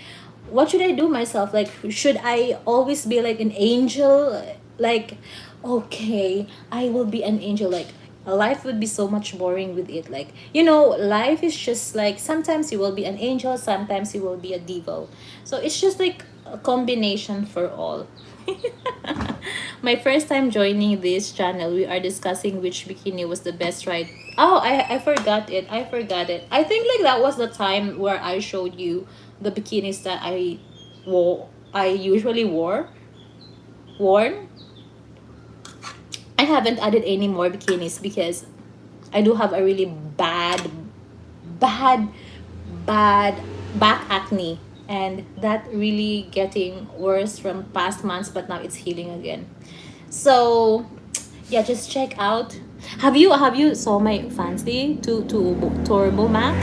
what should I do myself? Like, should I always be like an angel? Like, okay, I will be an angel. Like, life would be so much boring with it. Like, life is just like sometimes you will be an angel, sometimes you will be a devil. So it's just like a combination for all. My first time joining this channel, we are discussing which bikini was the best, right? Oh, I forgot it. I forgot it. I think like that was the time where I showed you the bikinis that I usually worn. I haven't added any more bikinis because I do have a really bad bad back acne, and that really getting worse from past months, but now it's healing again. So yeah, just check out. Have you saw my fancy to Turbo Mac?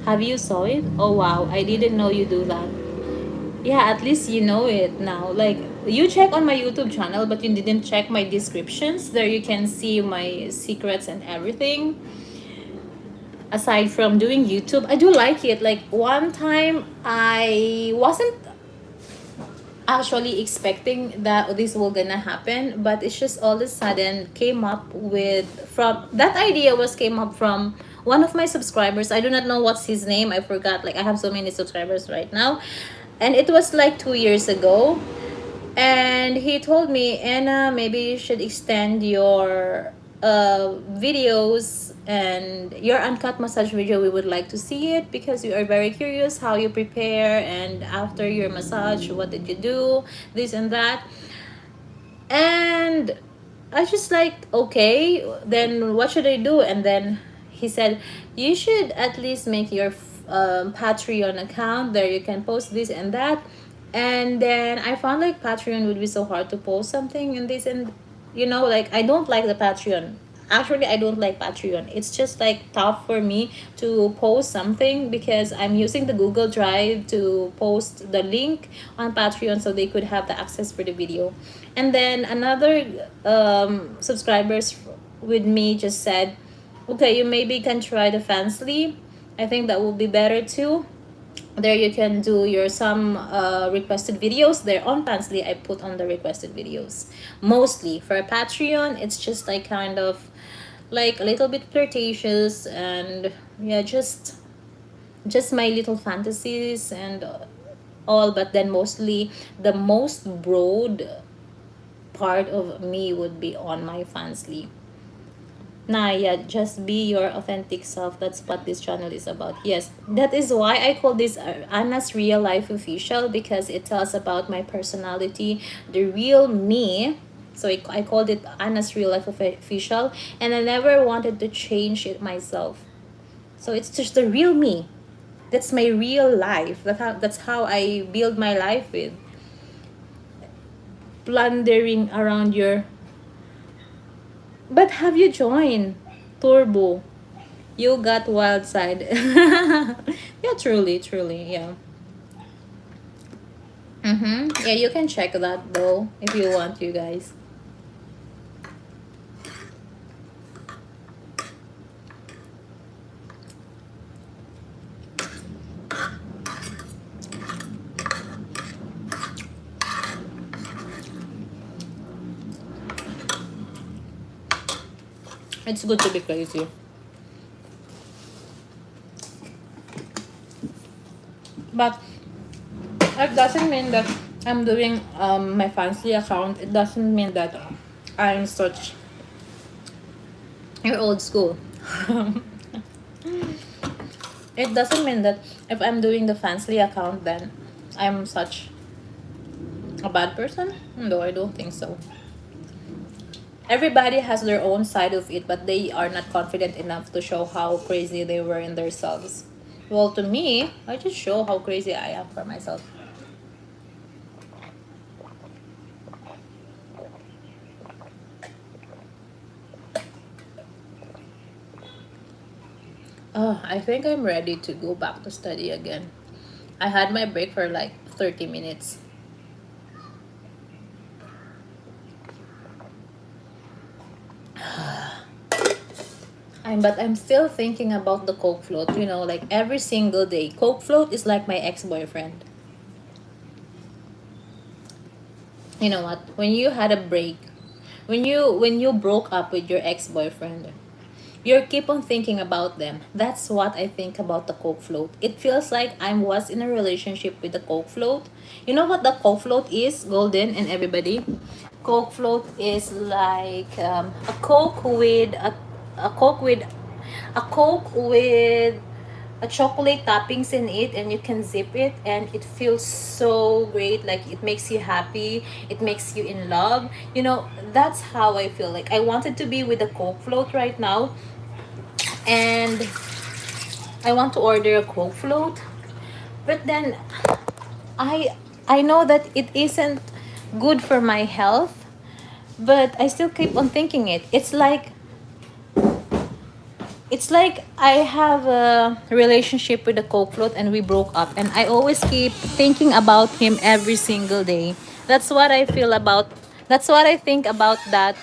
Have you saw it? Oh wow, I didn't know you do that. Yeah, at least you know it now. Like, you check on my YouTube channel, but you didn't check my descriptions. There you can see my secrets and everything. Aside from doing YouTube, I do like it. Like, one time I wasn't actually expecting that this will gonna happen, but it's just all of a sudden came up with, from that idea was came up from one of my subscribers. I do not know what's his name. I forgot. Like, I have so many subscribers right now, and it was like 2 years ago. And he told me, Anna, maybe you should extend your videos and your uncut massage video. We would like to see it because we are very curious how you prepare, and after your massage, what did you do, this and that. And I just like, okay, then what should I do? And then he said, you should at least make your Patreon account. There you can post this and that. And then I found like Patreon would be so hard to post something and this, and like, I don't like the Patreon. Actually, I don't like Patreon. It's just like tough for me to post something because I'm using the Google Drive to post the link on Patreon so they could have the access for the video. And then another subscribers with me just said, okay, you maybe can try the Fansly. I think that will be better too. There you can do your some requested videos. There on Fansly, I put on the requested videos. Mostly for a Patreon, it's just like kind of like a little bit flirtatious, and yeah, just my little fantasies and all. But then mostly the most broad part of me would be on my Fansly. Nah, yeah, just be your authentic self. That's what this channel is about. Yes, that is why I call this Anna's Real Life Official, because it tells about my personality, the real me. So I called it Anna's Real Life Official, and I never wanted to change it myself. So it's just the real me. That's my real life. That's how I build my life with. Plundering around your... But have you joined Turbo? You got wild side. Yeah, truly, yeah. Yeah, you can check that though if you want, you guys. It's good to be crazy. But it doesn't mean that I'm doing my fancy account. It doesn't mean that I'm such... You're old school. It doesn't mean that if I'm doing the fancy account, then I'm such a bad person? No, I don't think so. Everybody has their own side of it, but they are not confident enough to show how crazy they were in themselves. Well, to me, I just show how crazy I am for myself. Oh, I think I'm ready to go back to study again. I had my break for like 30 minutes. But I'm still thinking about the Coke float, you know, like every single day. Coke float is like my ex-boyfriend. You know what? When you had a break, when you broke up with your ex-boyfriend, you keep on thinking about them. That's what I think about the Coke float. It feels like I was in a relationship with the Coke float. You know what the Coke float is, Golden and everybody? Coke float is like a Coke with a Coke with a chocolate toppings in it, and you can zip it, and it feels so great. Like it makes you happy, it makes you in love. You know, that's how I feel. Like I wanted to be with the Coke float right now, and I want to order a Coke float, but then I I know that it isn't good for my health, but I still keep on thinking it. It's like I have a relationship with the Coke float and we broke up, and I always keep thinking about him every single day. That's what I feel about. That's what I think about that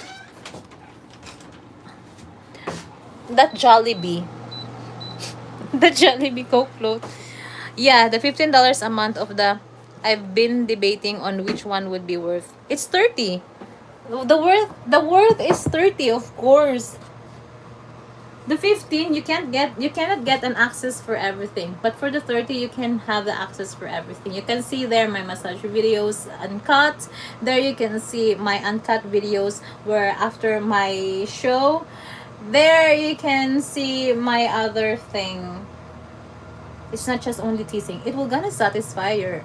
Jollibee, the Jollibee Coke float. Yeah, the $15 a month of the. I've been debating on which one would be worth. It's 30. The worth is 30, of course. The 15, you cannot get an access for everything, but for the 30 you can have the access for everything. You can see there my massage videos uncut. There you can see my uncut videos where after my show. There you can see my other thing. It's not just only teasing, it will gonna satisfy your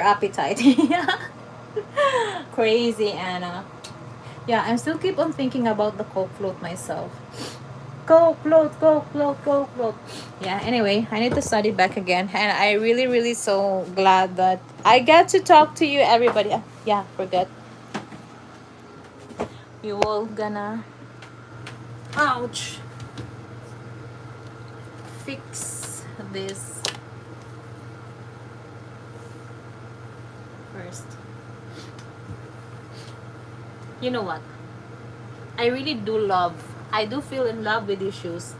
appetite. Yeah. Crazy Anna. Yeah, I'm still keep on thinking about the Coke float myself. Coke float, Coke float, Coke float. Yeah, anyway, I need to study back again. And I really, really so glad that I get to talk to you, everybody. Yeah, forget. You all gonna... Ouch. Fix this first. You know what? I really do love... I do feel in love with these shoes.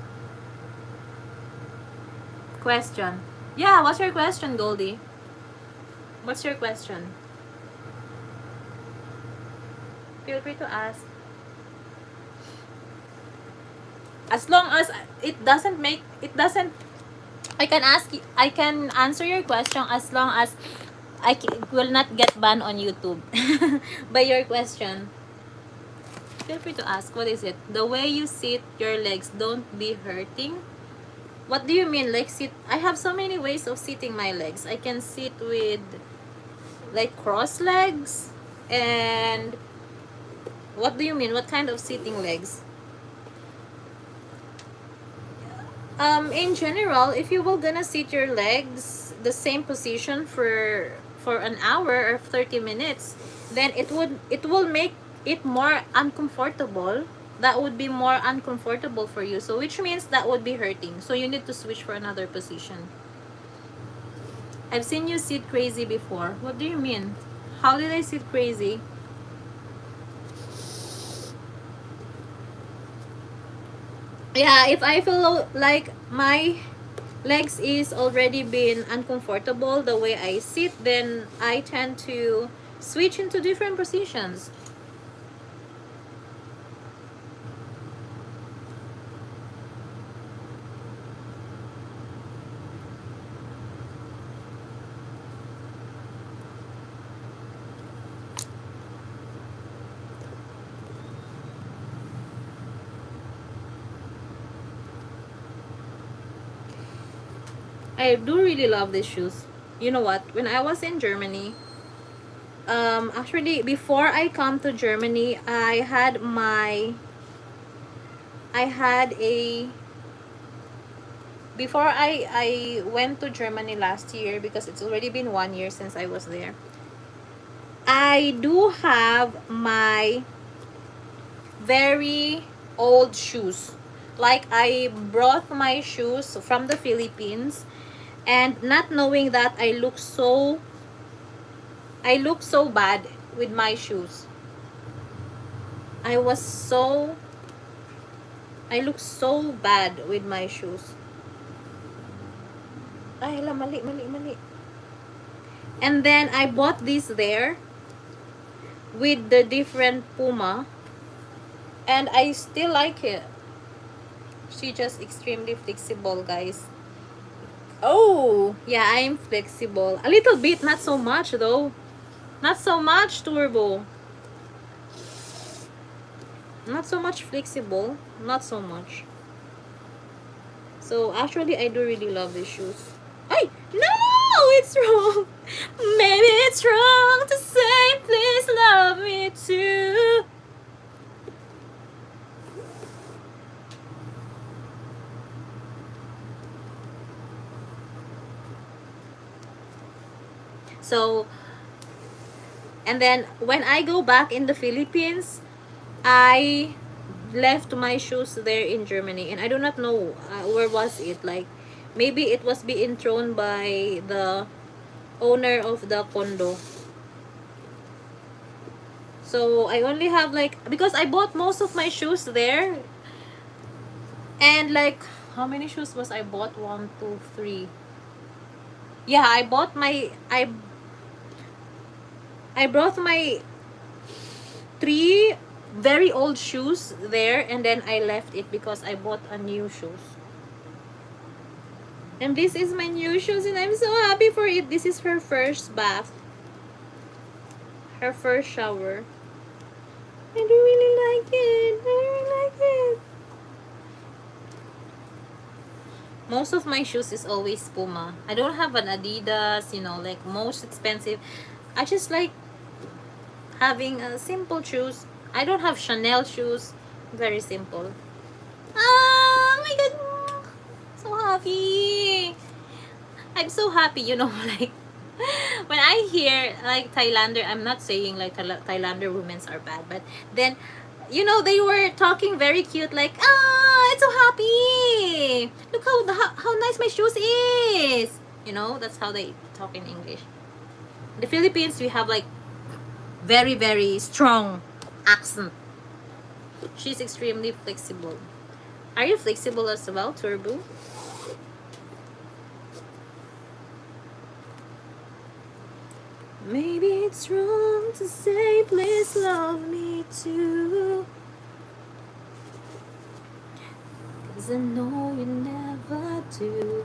Question. Yeah, what's your question, Goldie? What's your question? Feel free to ask. As long as it doesn't make... It doesn't... I can ask... I can answer your question as long as will not get banned on YouTube by your question. Feel free to ask. What is it? The way you sit your legs don't be hurting? What do you mean? Like sit... I have so many ways of sitting my legs. I can sit with like cross legs. And what do you mean? What kind of sitting legs? In general, if you will gonna sit your legs the same position for an hour or 30 minutes, then it will make it more uncomfortable. That would be more uncomfortable for you, so which means that would be hurting, so you need to switch for another position. I've seen you sit crazy before. What do you mean? How did I sit crazy? Yeah, if I feel like my legs is already been uncomfortable the way I sit, then I tend to switch into different positions. I do really love these shoes. You know what? When I was in Germany, actually before I come to Germany, I had a before I went to Germany last year, because it's already been 1 year since I was there. I do have my very old shoes. Like, I brought my shoes from the Philippines, and not knowing that I look so bad with my shoes. I look so bad with my shoes. Ay, hala, mali. And then I bought this there with the different Puma, and I still like it. She just extremely flexible, guys. Oh, yeah, I'm flexible. A little bit, not so much though. Not so much, Turbo. Not so much flexible. Not so much. So actually, I do really love these shoes. Ay, no, it's wrong. Maybe it's wrong to say, please love me too. So, and then when I go back in the Philippines, I left my shoes there in Germany, and I do not know where was it. Like, maybe it was being thrown by the owner of the condo. So I only have, like, because I bought most of my shoes there, and like, how many shoes was I bought? 1, 2, 3. Yeah, I bought my I brought my 3 very old shoes there, and then I left it because I bought a new shoes. And this is my new shoes, and I'm so happy for it. This is her first bath. Her first shower. I do really like it. I really like it. Most of my shoes is always Puma. I don't have an Adidas, you know, like most expensive. I just like having a simple shoes. I don't have Chanel shoes. Very simple. Oh my god. So happy. I'm so happy, you know, like, when I hear like Thailander, I'm not saying like Thailander women are bad, but then, you know, they were talking very cute, like, I'm so happy. Look how nice my shoes is. You know, that's how they talk in English. In the Philippines, we have like very, very strong accent. She's extremely flexible. Are you flexible as well, Turbo? Maybe it's wrong to say, please love me too, 'cause I know you never do.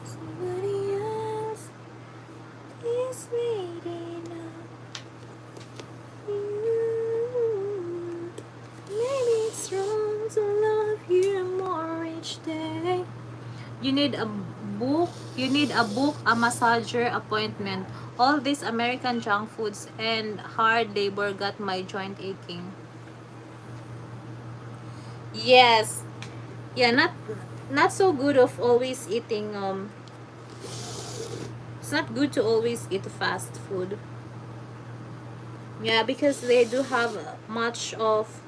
Somebody else is waiting on you. Maybe it's wrong to love you more each day. You need a book, a massager appointment. All these American junk foods and hard labor got my joint aching. Yes. Yeah, not so good of always eating it's not good to always eat fast food. Yeah, because they do have much of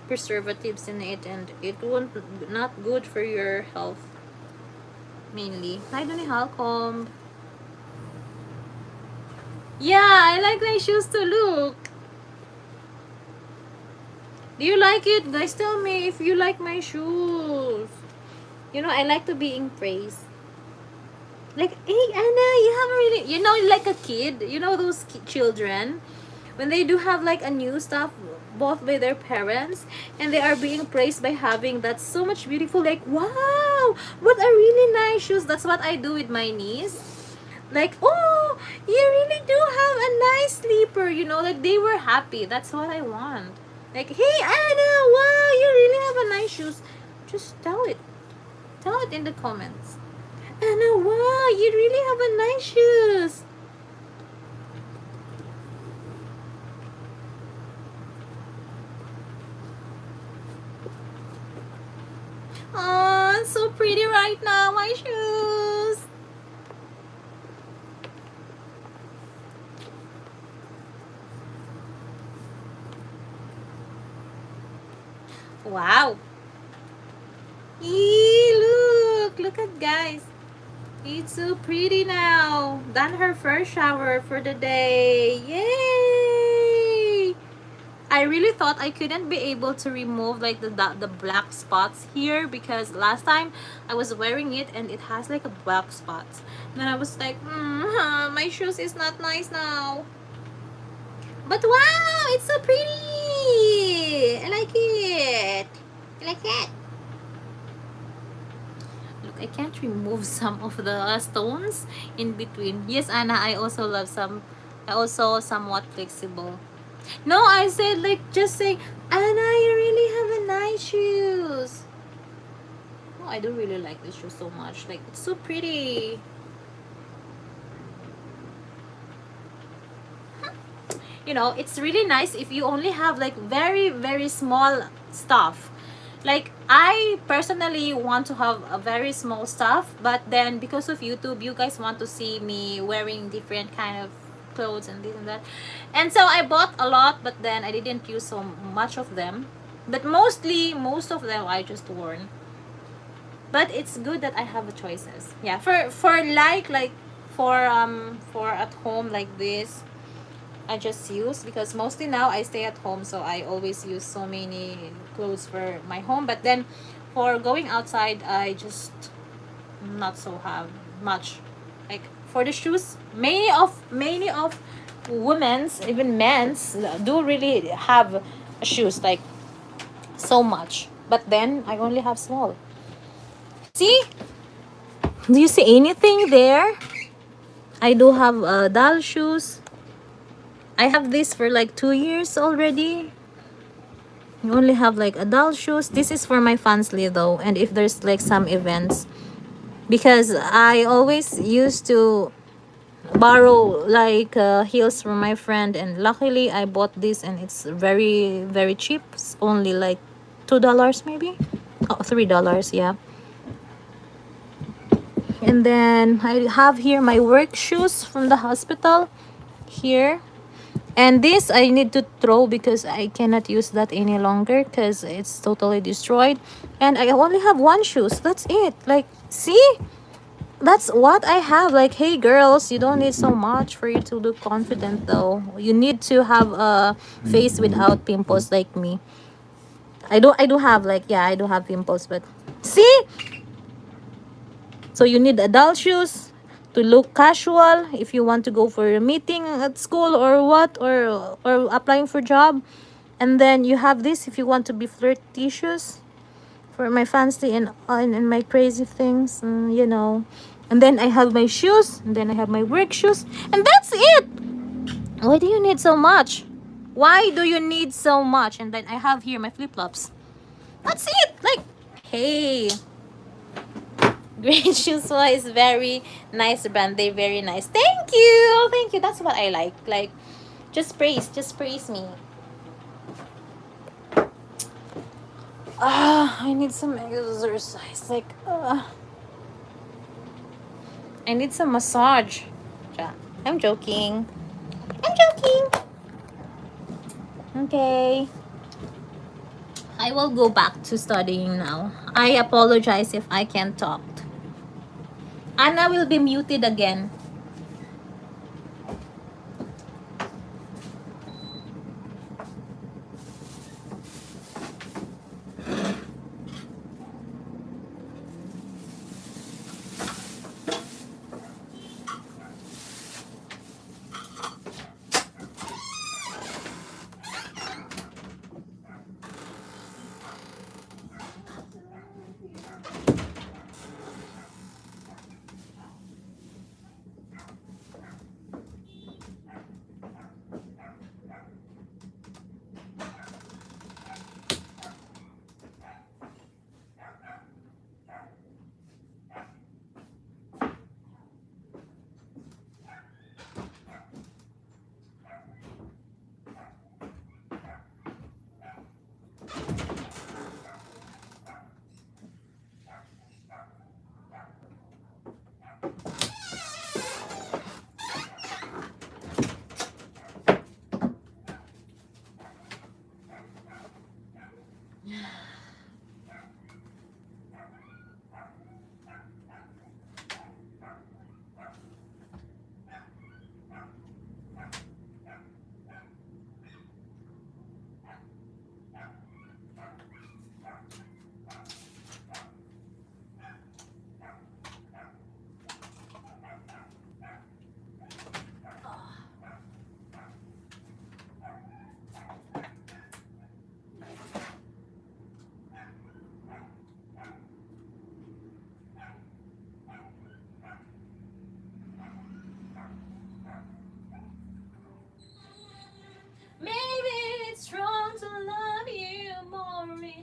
preservatives in it, and it won't not good for your health mainly. Hi, Donnie Halcomb. Yeah, I like my shoes to look. Do you like it? Guys, tell me if you like my shoes. You know, I like to be in praise. Like, hey, Anna, you haven't really, you know, like a kid. You know those children? When they do have like a new stuff bought by their parents, and they are being praised by having that so much beautiful, like, wow, what a really nice shoes. That's what I do with my niece. Like, oh, you really do have a nice sleeper, you know, like they were happy. That's what I want. Like, hey, Anna, wow, you really have a nice shoes. Just tell it in the comments. Anna, wow, you really have a nice shoes. Oh, it's so pretty right now, my shoes. Wow. Look at guys. It's so pretty now. Done her first shower for the day. Yay! I really thought I couldn't be able to remove like the black spots here, because last time I was wearing it and it has like a black spot. Then I was like, my shoes is not nice now. But wow, it's so pretty. I like it. I like it. Look, I can't remove some of the stones in between. Yes, Anna, I also love some. I also somewhat flexible. No, I said like just say, Anna, you really have a nice shoes. Oh, I do really like this shoe so much. Like, it's so pretty. You know, it's really nice if you only have like very, very small stuff. Like, I personally want to have a very small stuff, but then because of YouTube, you guys want to see me wearing different kind of clothes and this and that. And so I bought a lot, but then I didn't use so much of them. But most of them I just worn. But it's good that I have choices. Yeah, for at home like this, I just use, because mostly now I stay at home, so I always use so many clothes for my home. But then for going outside, I just not so have much. Like for the shoes, many of women's, even men's, do really have shoes like so much. But then I only have small. See? Do you see anything there? I do have doll shoes. I have this for like 2 years already. You only have like adult shoes. This is for my fansly though, and if there's like some events, because I always used to borrow like heels from my friend, and luckily I bought this and it's very, very cheap. It's only like $2 maybe. Oh, $3, yeah. And then I have here my work shoes from the hospital here. And this I need to throw because I cannot use that any longer because it's totally destroyed. And I only have one shoes. That's it. Like, see? That's what I have. Like, hey girls, you don't need so much for you to look confident though. You need to have a face without pimples like me. I do have like, yeah, I do have pimples, but see? So you need adult shoes to look casual if you want to go for a meeting at school or what, or applying for job. And then you have this if you want to be flirtatious for my fancy and my crazy things, you know. And then I have my shoes, and then I have my work shoes, and that's it. Why do you need so much? Why do you need so much? And then I have here my flip-flops. That's it. Like, hey, Green Shoes is very nice brand. They're very nice. Thank you. That's what I like. Like, just praise me. I need some exercise. Like, I need some massage. I'm joking. Okay. I will go back to studying now. I apologize if I can't talk. Anna will be muted again.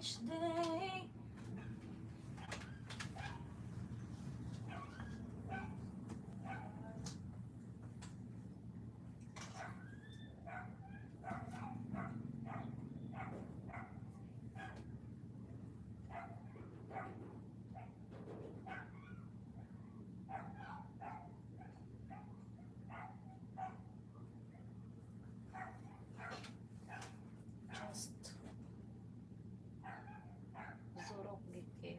each day. Just Zorok Wicked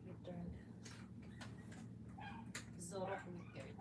returned. Zorok Wicked.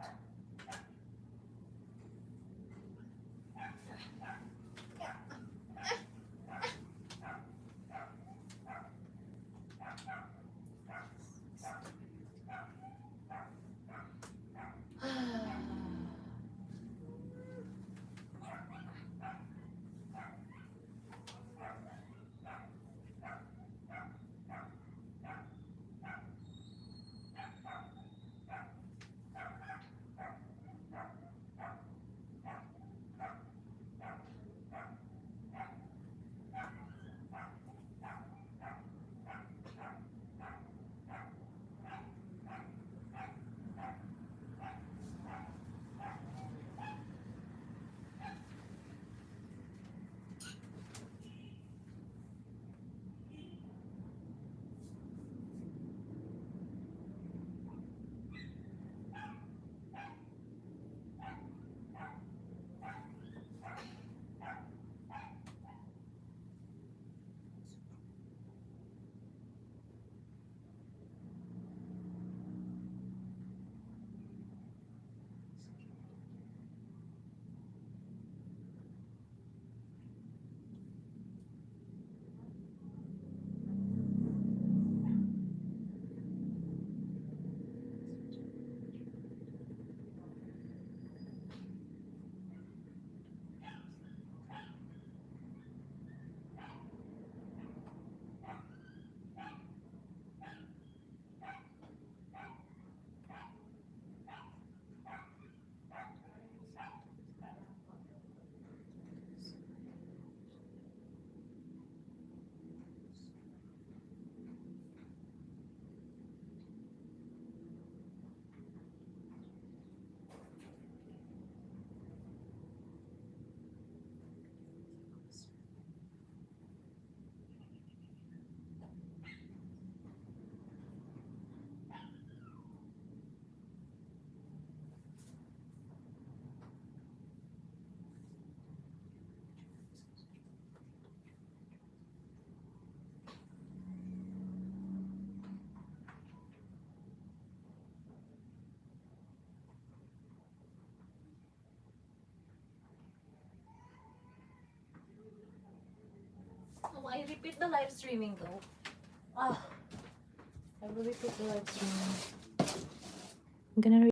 Oh, I repeat the live streaming though. Ah, I will repeat the live streaming. I'm gonna